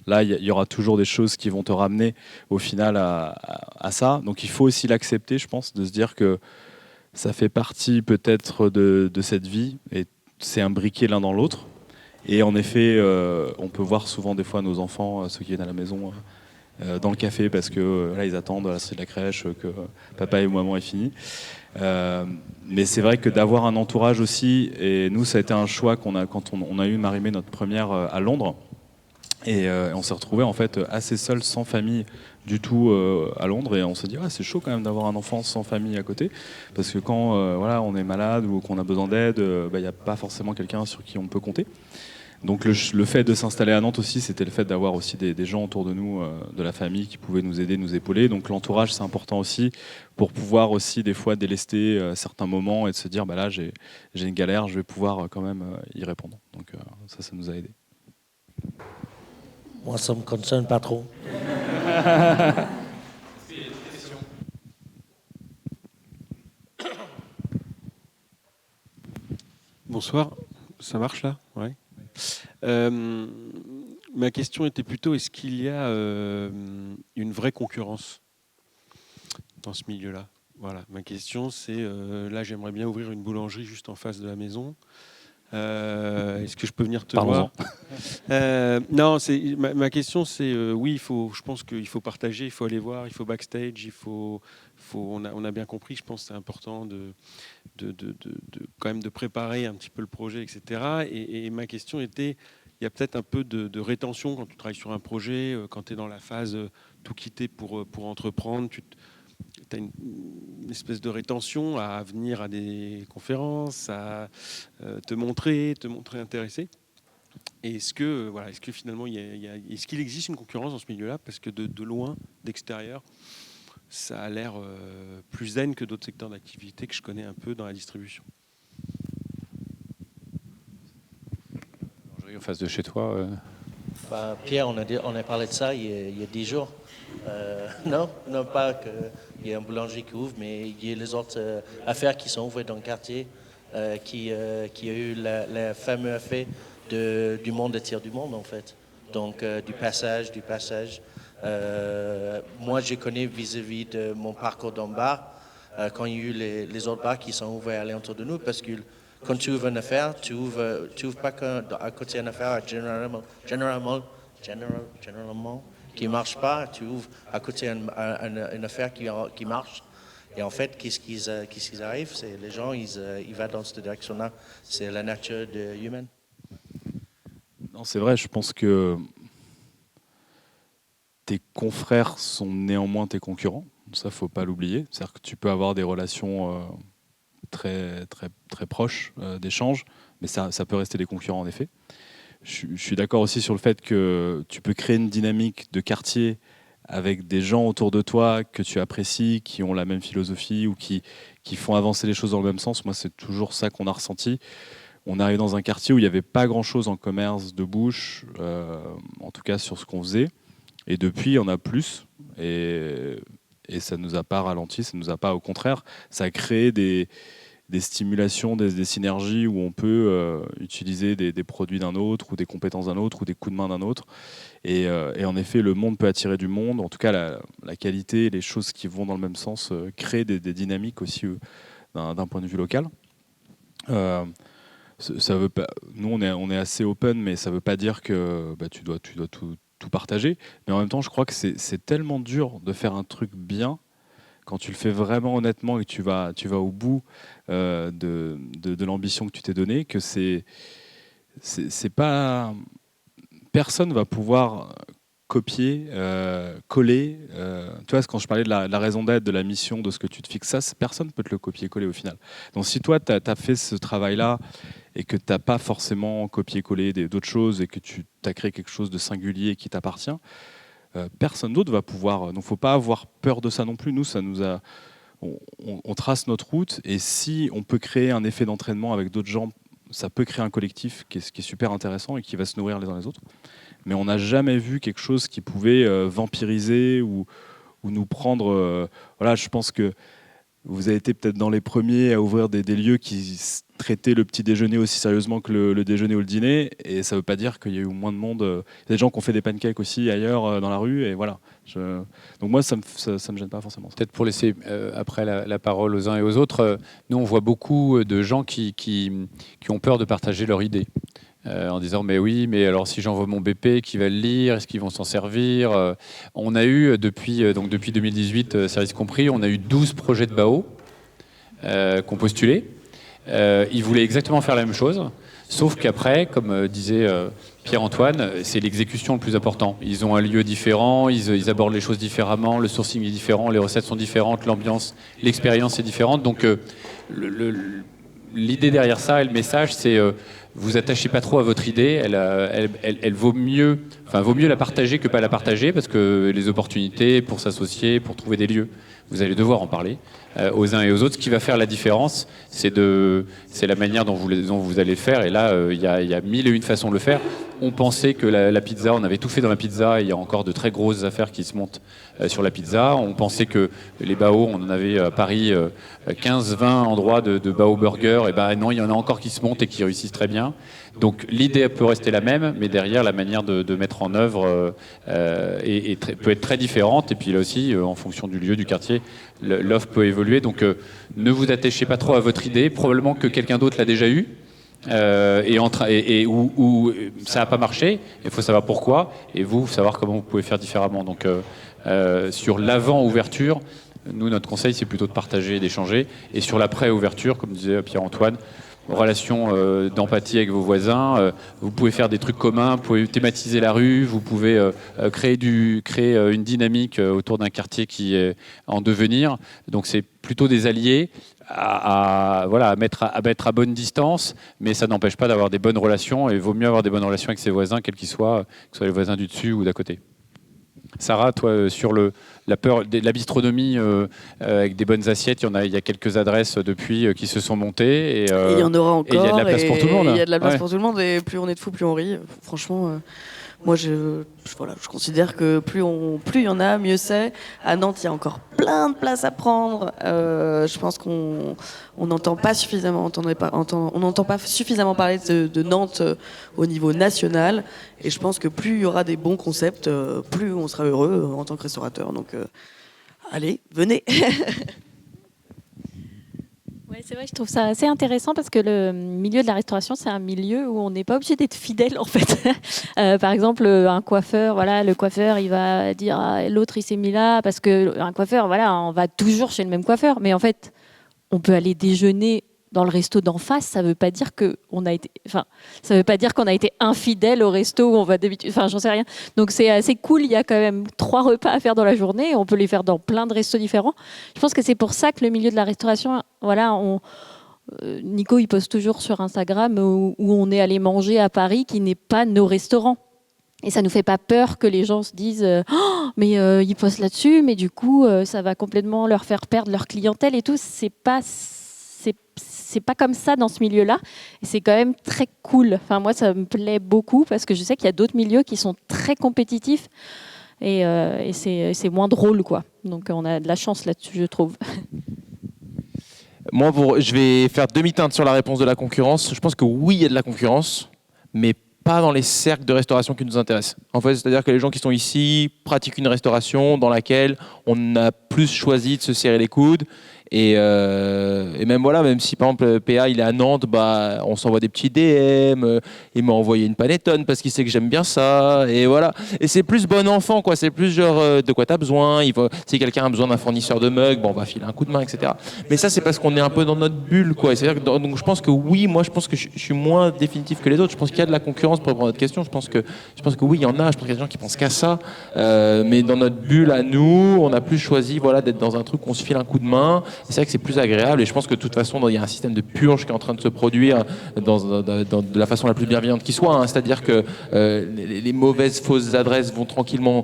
là, il y aura toujours des choses qui vont te ramener au final à ça. Donc il faut aussi l'accepter, je pense, de se dire que ça fait partie peut-être de cette vie et c'est imbriqué l'un dans l'autre. Et en effet, on peut voir souvent des fois nos enfants, ceux qui viennent à la maison, dans le café parce que là ils attendent à la sortie de la crèche que papa et maman est fini. Mais c'est vrai que d'avoir un entourage aussi, et nous ça a été un choix qu'on a quand on a eu Marie-Mé, notre première, à Londres, et on s'est retrouvé en fait assez seul, sans famille du tout à Londres, et on s'est dit c'est chaud quand même d'avoir un enfant sans famille à côté, parce que quand on est malade ou qu'on a besoin d'aide, il n'y a pas forcément quelqu'un sur qui on peut compter. Donc le fait de s'installer à Nantes aussi, c'était le fait d'avoir aussi des gens autour de nous, de la famille, qui pouvaient nous aider, nous épauler. Donc l'entourage, c'est important aussi pour pouvoir aussi des fois délester certains moments et de se dire là j'ai une galère, je vais pouvoir quand même y répondre. Donc ça nous a aidés. Moi, ça me concerne pas trop. Bonsoir, ça marche là? Ouais. Ma question était plutôt, est-ce qu'il y a une vraie concurrence dans ce milieu-là? Voilà, ma question c'est, là j'aimerais bien ouvrir une boulangerie juste en face de la maison, Est-ce que je peux venir te Parlons-en. voir? Non, ma question, c'est oui, je pense qu'il faut partager, il faut aller voir, il faut backstage, on a bien compris, je pense que c'est important quand même de préparer un petit peu le projet, etc. Et ma question était, il y a peut-être un peu de rétention quand tu travailles sur un projet, quand tu es dans la phase tout quitter pour entreprendre, tu as une espèce de rétention à venir à des conférences, à te montrer intéressé. Et est-ce que finalement, est-ce qu'il existe une concurrence dans ce milieu-là? Parce que de loin, d'extérieur, ça a l'air plus zen que d'autres secteurs d'activité que je connais un peu dans la distribution. En face de chez toi. Pierre, on a parlé de ça il y a 10 jours. Non, pas qu'il y a un boulanger qui ouvre, mais il y a les autres affaires qui sont ouvertes dans le quartier, qui a eu le fameux effet du monde attire du monde, en fait. Donc, du passage. Moi, je connais vis-à-vis de mon parcours dans le bar, quand il y a eu les autres bars qui sont ouverts à l'entour de nous, parce que quand tu ouvres une affaire, tu ouvres pas qu'à côté d'une affaire généralement qui ne marche pas, tu ouvres à côté une affaire qui marche. Et en fait, qu'est-ce qui arrive? C'est les gens, ils vont dans cette direction-là. C'est la nature humaine. Non, c'est vrai, je pense que tes confrères sont néanmoins tes concurrents. Ça, faut pas l'oublier. C'est-à-dire que tu peux avoir des relations très, très, très proches d'échanges, mais ça peut rester des concurrents en effet. Je suis d'accord aussi sur le fait que tu peux créer une dynamique de quartier avec des gens autour de toi que tu apprécies, qui ont la même philosophie ou qui font avancer les choses dans le même sens. Moi, c'est toujours ça qu'on a ressenti. On arrive dans un quartier où il n'y avait pas grand-chose en commerce de bouche, en tout cas sur ce qu'on faisait. Et depuis, on a plus. Et ça ne nous a pas ralenti, ça ne nous a pas, au contraire, ça a créé des stimulations, des synergies où on peut utiliser des produits d'un autre ou des compétences d'un autre ou des coups de main d'un autre. Et en effet, le monde peut attirer du monde. En tout cas, la qualité, les choses qui vont dans le même sens créent des dynamiques aussi d'un point de vue local. Ça veut pas, nous, on est assez open, mais ça ne veut pas dire que tu dois tout partager. Mais en même temps, je crois que c'est tellement dur de faire un truc bien quand tu le fais vraiment honnêtement et que tu vas au bout de l'ambition que tu t'es donnée, que c'est pas... Personne va pouvoir copier, coller. Tu vois, quand je parlais de la raison d'être, de la mission, de ce que tu te fixes, personne ne peut te le copier-coller au final. Donc si toi, tu as fait ce travail-là et que tu n'as pas forcément copié-collé d'autres choses et que tu as créé quelque chose de singulier qui t'appartient, personne d'autre va pouvoir. Donc il ne faut pas avoir peur de ça non plus. Nous, ça nous a... On trace notre route et si on peut créer un effet d'entraînement avec d'autres gens, ça peut créer un collectif qui est super intéressant et qui va se nourrir les uns les autres. Mais on n'a jamais vu quelque chose qui pouvait vampiriser ou nous prendre... voilà, je pense que vous avez été peut-être dans les premiers à ouvrir des lieux qui traitaient le petit déjeuner aussi sérieusement que le déjeuner ou le dîner. Et ça ne veut pas dire qu'il y a eu moins de monde. Il y a des gens qui ont fait des pancakes aussi ailleurs dans la rue. Et voilà. Donc moi, ça me gêne pas forcément. Peut-être pour laisser après la parole aux uns et aux autres, nous on voit beaucoup de gens qui ont peur de partager leur idée. En disant mais oui, mais alors si j'envoie mon BP, qui va le lire, est-ce qu'ils vont s'en servir? On a eu depuis 2018, service compris, on a eu 12 projets de BAO qu'on postulé. Ils voulaient exactement faire la même chose, sauf qu'après, comme disait Pierre-Antoine, c'est l'exécution le plus important. Ils ont un lieu différent, ils abordent les choses différemment, le sourcing est différent, les recettes sont différentes, l'ambiance, l'expérience est différente. Donc l'idée derrière ça et le message, c'est vous attachez pas trop à votre idée, elle vaut mieux la partager que pas la partager, parce que les opportunités pour s'associer, pour trouver des lieux, vous allez devoir en parler aux uns et aux autres. Ce qui va faire la différence, c'est la manière dont vous allez le faire. Et là, il y a mille et une façons de le faire. On pensait que la pizza, on avait tout fait dans la pizza. Il y a encore de très grosses affaires qui se montent sur la pizza. On pensait que les bao, on en avait à Paris 15-20 endroits de bao burger. Et ben non, il y en a encore qui se montent et qui réussissent très bien. Donc l'idée peut rester la même, mais derrière, la manière de mettre en œuvre peut être très différente. Et puis là aussi, en fonction du lieu, du quartier, l'offre peut évoluer. Donc ne vous attachez pas trop à votre idée. Probablement que quelqu'un d'autre l'a déjà eu. où ça n'a pas marché, il faut savoir pourquoi, et vous savoir comment vous pouvez faire différemment. Donc sur l'avant-ouverture, nous, notre conseil, c'est plutôt de partager et d'échanger. Et sur l'après-ouverture, comme disait Pierre-Antoine, relation d'empathie avec vos voisins, vous pouvez faire des trucs communs, vous pouvez thématiser la rue, vous pouvez créer une dynamique autour d'un quartier qui est en devenir. Donc c'est plutôt des alliés à mettre à bonne distance, mais ça n'empêche pas d'avoir des bonnes relations, et il vaut mieux avoir des bonnes relations avec ses voisins, quels qu'ils soient, que ce soit les voisins du dessus ou d'à côté. Sarah, toi, sur la peur de la bistronomie avec des bonnes assiettes, il y a quelques adresses depuis qui se sont montées. Et il y en aura encore. Et il y a de la place pour tout le monde. Il y a de la place pour tout le monde, et plus on est de fous, plus on rit. Franchement, moi, je considère que plus il y en a, mieux c'est. À Nantes, il y a encore plein de places à prendre. Je pense qu'on n'entend pas suffisamment, on n'entend pas suffisamment parler de Nantes au niveau national. Et je pense que plus il y aura des bons concepts, plus on sera heureux en tant que restaurateur. Donc, allez, venez. Ouais, c'est vrai, je trouve ça assez intéressant parce que le milieu de la restauration, c'est un milieu où on n'est pas obligé d'être fidèle en fait. Par exemple, un coiffeur, voilà, le coiffeur, il va dire l'autre il s'est mis là parce que un coiffeur, voilà, on va toujours chez le même coiffeur, mais en fait, on peut aller déjeuner dans le resto d'en face, ça veut pas dire qu'on a été infidèle au resto où on va d'habitude, enfin j'en sais rien. Donc c'est assez cool, il y a quand même 3 repas à faire dans la journée, on peut les faire dans plein de restos différents. Je pense que c'est pour ça que le milieu de la restauration, voilà, Nico il poste toujours sur Instagram où on est allé manger à Paris qui n'est pas nos restaurants. Et ça nous fait pas peur que les gens se disent mais ils postent là-dessus, mais du coup ça va complètement leur faire perdre leur clientèle et tout. C'est pas comme ça dans ce milieu-là. Et c'est quand même très cool. Enfin, moi, ça me plaît beaucoup parce que je sais qu'il y a d'autres milieux qui sont très compétitifs et c'est moins drôle, quoi. Donc, on a de la chance là-dessus, je trouve. Moi, je vais faire demi-teinte sur la réponse de la concurrence. Je pense que oui, il y a de la concurrence, mais pas dans les cercles de restauration qui nous intéressent. En fait, c'est-à-dire que les gens qui sont ici pratiquent une restauration dans laquelle on a plus choisi de se serrer les coudes. Et même voilà, même si par exemple PA il est à Nantes, bah on s'envoie des petits DM, il m'a envoyé une panettone parce qu'il sait que j'aime bien ça, et voilà. Et c'est plus bon enfant, quoi. C'est plus genre de quoi t'as besoin. Si quelqu'un a besoin d'un fournisseur de mugs, bon on va filer un coup de main, etc. Mais ça c'est parce qu'on est un peu dans notre bulle, quoi. C'est-à-dire que donc je pense que oui, moi je pense que je suis moins définitif que les autres. Je pense qu'il y a de la concurrence pour répondre à votre question. Je pense que oui, il y en a. Je pense qu'il y a des gens qui pensent qu'à ça, mais dans notre bulle à nous, on a plus choisi voilà d'être dans un truc où on se file un coup de main. C'est vrai que c'est plus agréable, et je pense que de toute façon, il y a un système de purge qui est en train de se produire de la façon la plus bienveillante qui soit. Hein. C'est-à-dire que les mauvaises fausses adresses vont tranquillement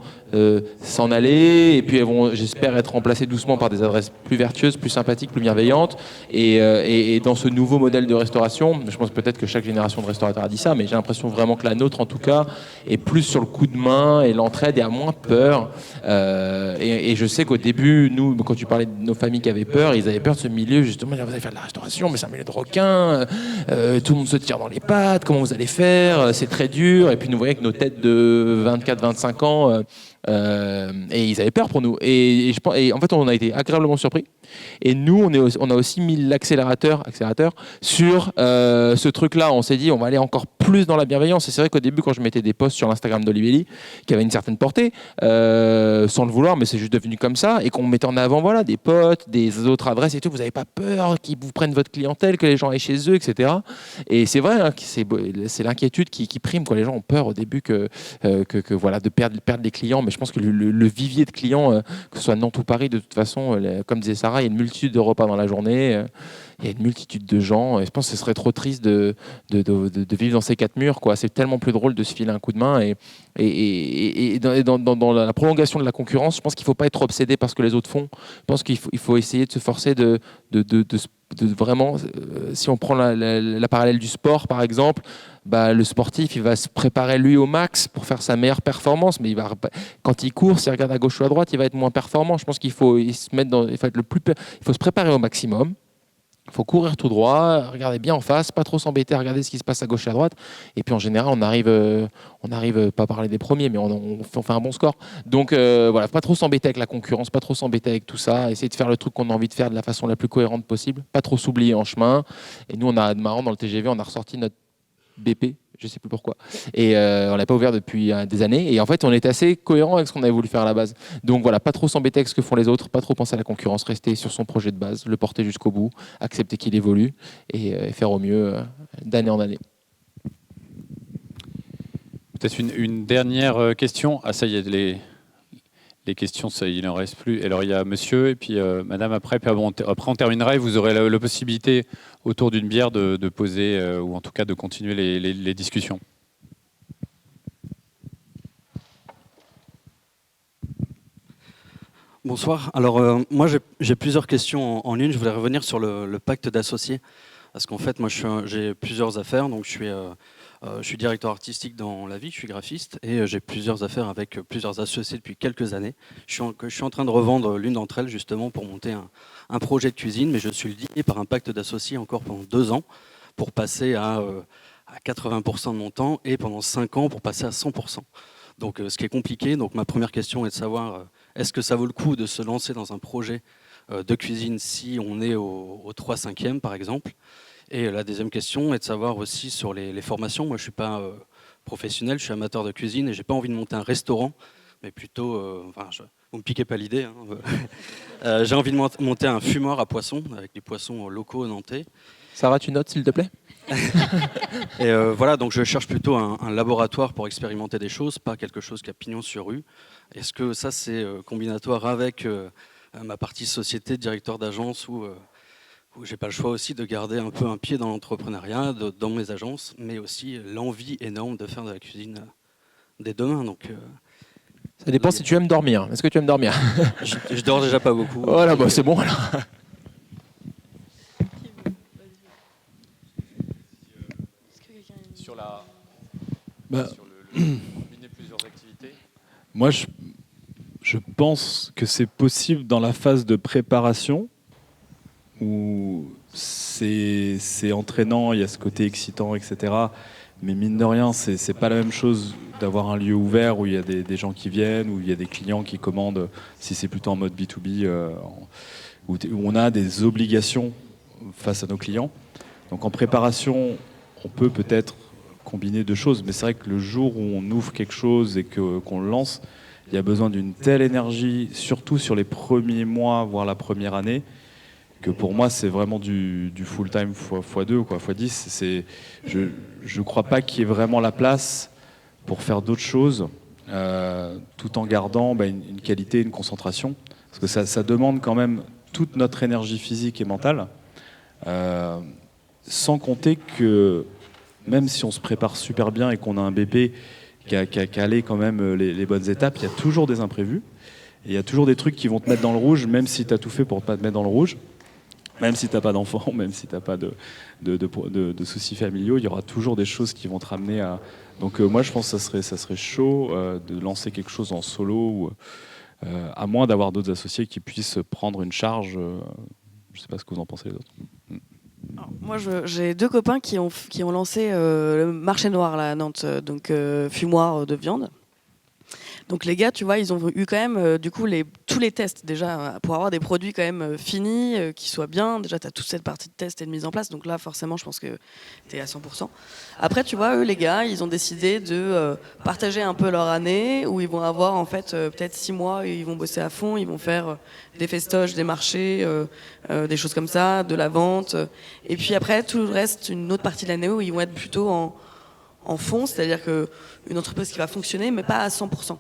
s'en aller, et puis elles vont, j'espère, être remplacées doucement par des adresses plus vertueuses, plus sympathiques, plus bienveillantes. Et dans ce nouveau modèle de restauration, je pense peut-être que chaque génération de restaurateurs a dit ça, mais j'ai l'impression vraiment que la nôtre, en tout cas, est plus sur le coup de main et l'entraide et a moins peur. Et je sais qu'au début, nous, quand tu parlais de nos familles qui avaient peur, ils avaient peur de ce milieu, justement. Vous allez faire de la restauration, mais c'est un milieu de requins, tout le monde se tire dans les pattes, comment vous allez faire, c'est très dur. Et puis nous voyons avec nos têtes de 24-25 ans, et ils avaient peur pour nous. Et en fait, on a été agréablement surpris. Et nous, on a aussi mis l'accélérateur sur ce truc-là. On s'est dit, on va aller encore plus dans la bienveillance. Et c'est vrai qu'au début, quand je mettais des posts sur l'Instagram d'Olivelli, qui avait une certaine portée, sans le vouloir, mais c'est juste devenu comme ça, et qu'on mettait en avant voilà, des potes, des autres adresses et tout, vous n'avez pas peur qu'ils vous prennent votre clientèle, que les gens aillent chez eux, etc. Et c'est vrai, hein, c'est l'inquiétude qui prime, quoi. Les gens ont peur au début que voilà, de perdre des clients, mais je pense que le vivier de clients, que ce soit Nantes ou Paris, de toute façon, comme disait Sarah, il y a une multitude de repas dans la journée, il y a une multitude de gens, et je pense que ce serait trop triste de vivre dans ces 4 murs, quoi. C'est tellement plus drôle de se filer un coup de main, et dans la prolongation de la concurrence, je pense qu'il ne faut pas être obsédé par ce que les autres font. Je pense qu'il faut essayer de se forcer de vraiment, si on prend la parallèle du sport par exemple, bah, le sportif il va se préparer lui au max pour faire sa meilleure performance, mais quand il court, s'il regarde à gauche ou à droite, il va être moins performant. Je pense qu'il faut se préparer au maximum. Il faut courir tout droit, regarder bien en face, pas trop s'embêter à regarder ce qui se passe à gauche et à droite. Et puis en général, on arrive pas à parler des premiers, mais on fait un bon score. Donc voilà, pas trop s'embêter avec la concurrence, pas trop s'embêter avec tout ça. Essayer de faire le truc qu'on a envie de faire de la façon la plus cohérente possible, pas trop s'oublier en chemin. Et nous, on a marrant dans le TGV, on a ressorti notre BP, je sais plus pourquoi. Et on l'a pas ouvert depuis des années. Et en fait, on était assez cohérent avec ce qu'on avait voulu faire à la base. Donc voilà, pas trop s'embêter avec ce que font les autres, pas trop penser à la concurrence, rester sur son projet de base, le porter jusqu'au bout, accepter qu'il évolue et faire au mieux d'année en année. Peut-être une dernière question. Ah ça y est, les questions, ça, il n'en reste plus. Alors il y a monsieur et puis madame après. Puis après on terminera et vous aurez la possibilité autour d'une bière de poser ou en tout cas de continuer les discussions. Bonsoir. Alors moi j'ai plusieurs questions en une. Je voulais revenir sur le pacte d'associés. Parce qu'en fait moi j'ai plusieurs affaires. Donc je suis directeur artistique dans la vie, je suis graphiste et j'ai plusieurs affaires avec plusieurs associés depuis quelques années. Je suis en train de revendre l'une d'entre elles justement pour monter un projet de cuisine, mais je suis lié par un pacte d'associés encore pendant 2 ans pour passer à 80% de mon temps et pendant 5 ans pour passer à 100%. Donc ce qui est compliqué. Donc ma première question est de savoir est-ce que ça vaut le coup de se lancer dans un projet de cuisine si on est au 3/5e par exemple. Et la deuxième question est de savoir aussi sur les formations. Moi, je ne suis pas professionnel, je suis amateur de cuisine et je n'ai pas envie de monter un restaurant, mais plutôt, vous ne me piquez pas l'idée, hein. J'ai envie de monter un fumoir à poissons, avec des poissons locaux nantais. Sarah, tu notes s'il te plaît. Et voilà, donc je cherche plutôt un laboratoire pour expérimenter des choses, pas quelque chose qui a pignon sur rue. Est-ce que ça, c'est combinatoire avec ma partie société, directeur d'agence où j'ai pas le choix aussi de garder un peu un pied dans l'entrepreneuriat, dans mes agences, mais aussi l'envie énorme de faire de la cuisine dès demain. Donc, ça dépend si tu aimes dormir. Est-ce que tu aimes dormir? je dors déjà pas beaucoup. Voilà, bah, c'est bon alors. Sur combiner plusieurs activités. Moi, je pense que c'est possible dans la phase de préparation où c'est entraînant, il y a ce côté excitant, etc. Mais mine de rien, c'est pas la même chose d'avoir un lieu ouvert où il y a des gens qui viennent, où il y a des clients qui commandent, si c'est plutôt en mode B2B, où on a des obligations face à nos clients. Donc en préparation, on peut peut-être combiner 2 choses, mais c'est vrai que le jour où on ouvre quelque chose et qu'on le lance, il y a besoin d'une telle énergie, surtout sur les premiers mois, voire la première année, que pour moi c'est vraiment du full-time x2, quoi, x10. Je ne crois pas qu'il y ait vraiment la place pour faire d'autres choses tout en gardant une qualité, une concentration. Parce que ça demande quand même toute notre énergie physique et mentale, sans compter que même si on se prépare super bien et qu'on a un BP qui a calé quand même les bonnes étapes, il y a toujours des imprévus. Et il y a toujours des trucs qui vont te mettre dans le rouge, même si tu as tout fait pour ne pas te mettre dans le rouge. Même si tu n'as pas d'enfant, même si tu n'as pas de soucis familiaux, il y aura toujours des choses qui vont te ramener à... Donc moi, je pense que ça serait chaud de lancer quelque chose en solo, ou, à moins d'avoir d'autres associés qui puissent prendre une charge. Je ne sais pas ce que vous en pensez les autres. Alors, moi, j'ai 2 copains qui ont lancé le marché noir là, à Nantes, donc fumoir de viande. Donc les gars, tu vois, ils ont eu quand même du coup tous les tests déjà pour avoir des produits quand même finis, qui soient bien. Déjà, tu as toute cette partie de test et de mise en place. Donc là, forcément, je pense que tu es à 100%. Après, tu vois, eux, les gars, ils ont décidé de partager un peu leur année où ils vont avoir en fait peut-être 6 mois et ils vont bosser à fond. Ils vont faire des festoches, des marchés, des choses comme ça, de la vente. Et puis après, tout le reste, une autre partie de l'année où ils vont être plutôt en fond, c'est-à-dire qu'une entreprise qui va fonctionner, mais pas à 100%.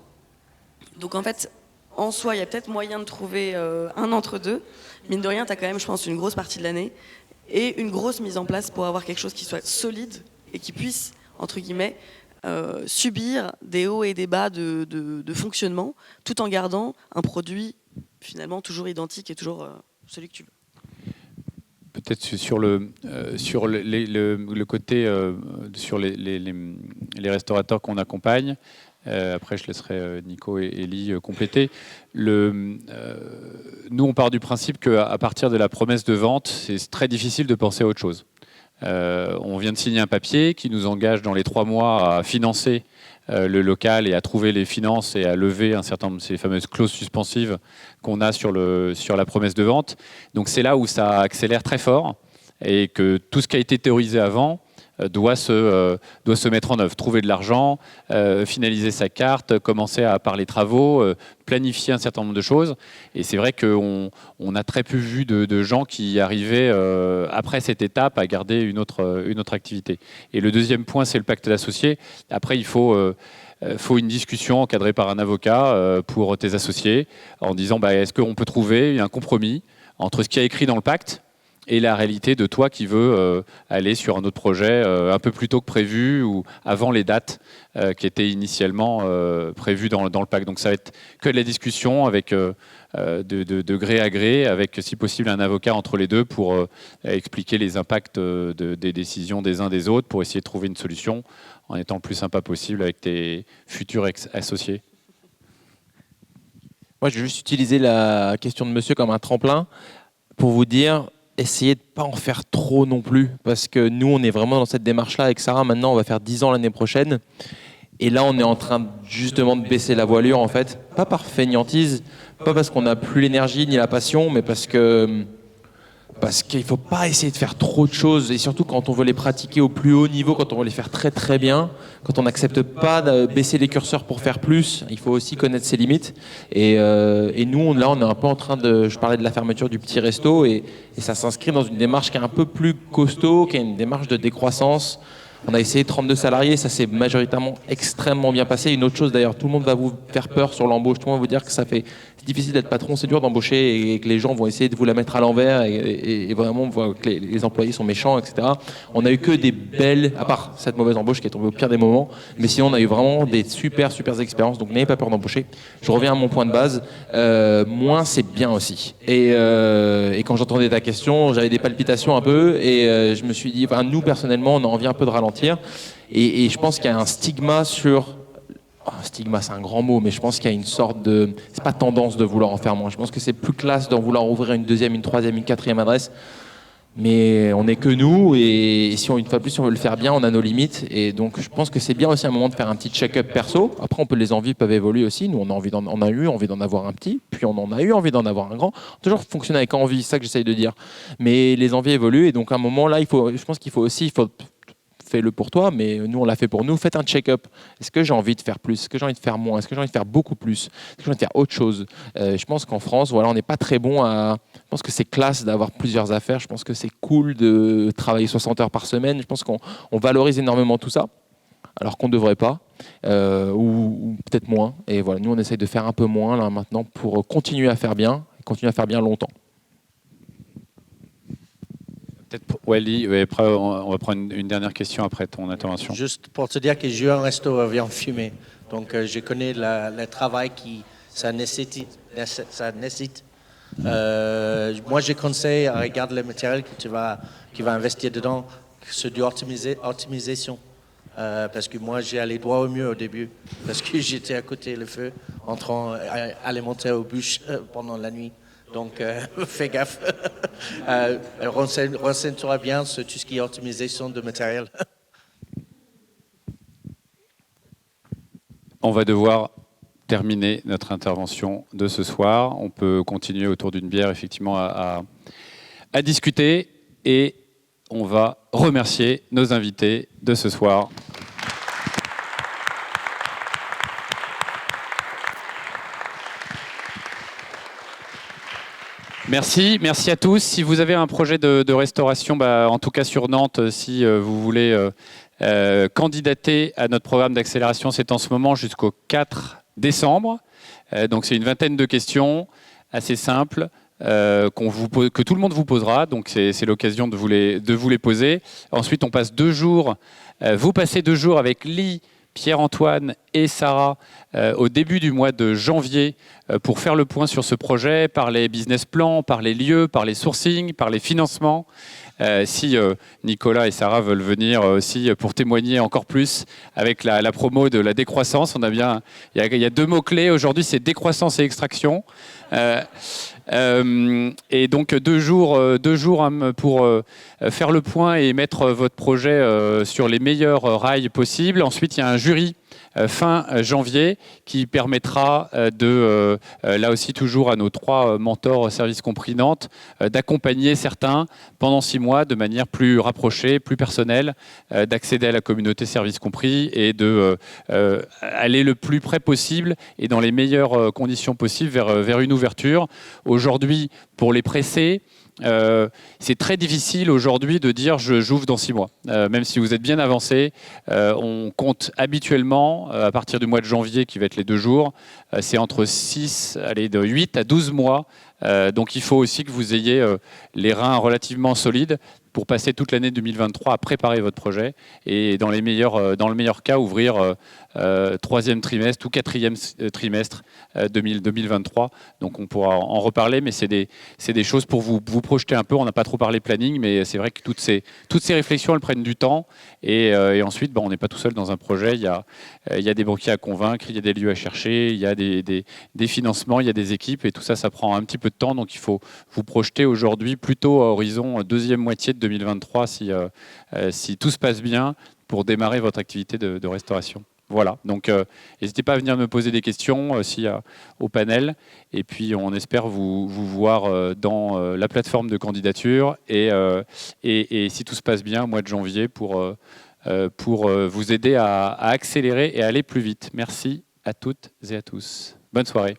Donc en fait, en soi, il y a peut-être moyen de trouver un entre-deux. Mine de rien, tu as quand même, je pense, une grosse partie de l'année et une grosse mise en place pour avoir quelque chose qui soit solide et qui puisse, entre guillemets, subir des hauts et des bas de fonctionnement, tout en gardant un produit finalement toujours identique et toujours celui que tu veux. Peut-être sur le côté, sur les restaurateurs qu'on accompagne. Après, je laisserai Nico et Elie compléter. nous, on part du principe qu'à partir de la promesse de vente, c'est très difficile de penser à autre chose. On vient de signer un papier qui nous engage dans les 3 mois à financer le local et à trouver les finances et à lever un certain nombre de ces fameuses clauses suspensives qu'on a sur la promesse de vente. Donc c'est là où ça accélère très fort et que tout ce qui a été théorisé avant doit se mettre en œuvre. Trouver de l'argent, finaliser sa carte, commencer à parler travaux, planifier un certain nombre de choses. Et c'est vrai qu'on a très peu vu de gens qui arrivaient après cette étape à garder une autre activité. Et le deuxième point, c'est le pacte d'associés. Après, il faut une discussion encadrée par un avocat pour tes associés en disant est-ce qu'on peut trouver un compromis entre ce qui est écrit dans le pacte et la réalité de toi qui veux aller sur un autre projet un peu plus tôt que prévu ou avant les dates qui étaient initialement prévues dans le pacte. Donc ça va être que de la discussion avec de gré à gré, avec si possible un avocat entre les deux pour expliquer les impacts des décisions des uns des autres, pour essayer de trouver une solution en étant le plus sympa possible avec tes futurs associés. Moi, je vais juste utiliser la question de monsieur comme un tremplin pour vous dire, essayez de ne pas en faire trop non plus, parce que nous, on est vraiment dans cette démarche-là avec Sarah. Maintenant, on va faire 10 ans l'année prochaine. Et là, on est en train justement de baisser la voilure, en fait. Pas par fainéantise, pas parce qu'on n'a plus l'énergie ni la passion, mais parce qu'il ne faut pas essayer de faire trop de choses. Et surtout, quand on veut les pratiquer au plus haut niveau, quand on veut les faire très très bien, quand on n'accepte pas de baisser les curseurs pour faire plus, il faut aussi connaître ses limites. Et nous, là, on est un peu en train de... Je parlais de la fermeture du petit resto, et ça s'inscrit dans une démarche qui est un peu plus costaud, qui est une démarche de décroissance. On a essayé 32 salariés, ça s'est majoritairement extrêmement bien passé. Une autre chose d'ailleurs, tout le monde va vous faire peur sur l'embauche, tout le monde va vous dire que c'est difficile d'être patron, c'est dur d'embaucher et que les gens vont essayer de vous la mettre à l'envers et vraiment on voit que les employés sont méchants, etc. On a eu que des belles, à part cette mauvaise embauche qui est tombée au pire des moments, mais sinon on a eu vraiment des super expériences, donc n'ayez pas peur d'embaucher. Je reviens à mon point de base, moins c'est bien aussi. Et quand j'entendais ta question, j'avais des palpitations un peu et je me suis dit, nous personnellement on a envie un peu de ralentir et je pense qu'il y a un stigma sur... stigma, c'est un grand mot, mais je pense qu'il y a une sorte de... C'est pas tendance de vouloir en faire moins. Je pense que c'est plus classe d'en vouloir ouvrir une deuxième, une troisième, une quatrième adresse. Mais on n'est que nous, et si une fois de plus, si on veut le faire bien, on a nos limites. Et donc, je pense que c'est bien aussi un moment de faire un petit check-up perso. Après, les envies peuvent évoluer aussi. Nous, on a eu envie d'en avoir un petit, puis on en a eu envie d'en avoir un grand. On a toujours fonctionné avec envie, c'est ça que j'essaye de dire. Mais les envies évoluent, et donc à un moment là, je pense qu'il faut aussi... Fais-le pour toi, mais nous, on l'a fait pour nous. Faites un check-up. Est-ce que j'ai envie de faire plus? Est-ce que j'ai envie de faire moins? Est-ce que j'ai envie de faire beaucoup plus? Est-ce que j'ai envie de faire autre chose? Je pense qu'en France, on n'est pas très bon à... Je pense que c'est classe d'avoir plusieurs affaires. Je pense que c'est cool de travailler 60 heures par semaine. Je pense qu'on valorise énormément tout ça, alors qu'on ne devrait pas, ou peut-être moins. Et voilà, nous, on essaye de faire un peu moins là maintenant pour continuer à faire bien, et continuer à faire bien longtemps. Peut-être pour Wally, après, on va prendre une dernière question après ton intervention. Juste pour te dire que j'ai eu un resto à viande fumée. Donc, je connais le travail ça nécessite. Moi, je conseille à regarder le matériel que tu vas investir dedans, c'est de l'optimisation. Parce que moi, j'ai allé droit au mur au début, parce que j'étais à côté du feu, en train d'alimenter aux bûches pendant la nuit. Donc, fais gaffe. Renseigne-toi bien sur tout ce qui est optimisation de matériel. On va devoir terminer notre intervention de ce soir. On peut continuer autour d'une bière, effectivement, à discuter. Et on va remercier nos invités de ce soir. Merci à tous. Si vous avez un projet de restauration, en tout cas sur Nantes, si vous voulez candidater à notre programme d'accélération, c'est en ce moment jusqu'au 4 décembre. Donc c'est une vingtaine de questions assez simples que tout le monde vous posera. Donc c'est l'occasion de vous les poser. Ensuite, on passe 2 jours. Vous passez 2 jours avec Lee, Pierre-Antoine et Sarah au début du mois de janvier pour faire le point sur ce projet, par les business plans, par les lieux, par les sourcings, par les financements. Si Nicolas et Sarah veulent venir aussi pour témoigner encore plus avec la promo de la décroissance, il y a 2 mots-clés aujourd'hui, c'est décroissance et extraction. Et donc 2 jours pour faire le point et mettre votre projet sur les meilleurs rails possibles. Ensuite, il y a un jury fin janvier qui permettra là aussi toujours à nos 3 mentors services compris Nantes, d'accompagner certains pendant 6 mois de manière plus rapprochée, plus personnelle, d'accéder à la communauté services compris et de aller le plus près possible et dans les meilleures conditions possibles vers une ouverture. Aujourd'hui, pour les pressés, c'est très difficile aujourd'hui de dire j'ouvre dans 6 mois. Même si vous êtes bien avancé, on compte habituellement, à partir du mois de janvier, qui va être les 2 jours, c'est entre 8 à 12 mois. Donc il faut aussi que vous ayez les reins relativement solides pour passer toute l'année 2023 à préparer votre projet et dans le meilleur cas ouvrir 3e trimestre ou 4e trimestre 2023. Donc on pourra en reparler, mais c'est des choses pour vous projeter un peu. On n'a pas trop parlé planning, mais c'est vrai que toutes ces réflexions, elles prennent du temps. Et ensuite, on n'est pas tout seul dans un projet. Il y a des banquiers à convaincre, il y a des lieux à chercher, il y a des financements, il y a des équipes, et tout ça, ça prend un petit peu de temps. Donc il faut vous projeter aujourd'hui plutôt à horizon 2e moitié de 2023 si tout se passe bien pour démarrer votre activité de restauration. Voilà, donc n'hésitez pas à venir me poser des questions au panel, et puis on espère vous voir dans la plateforme de candidature et si tout se passe bien au mois de janvier pour vous aider à accélérer et à aller plus vite. Merci à toutes et à tous. Bonne soirée.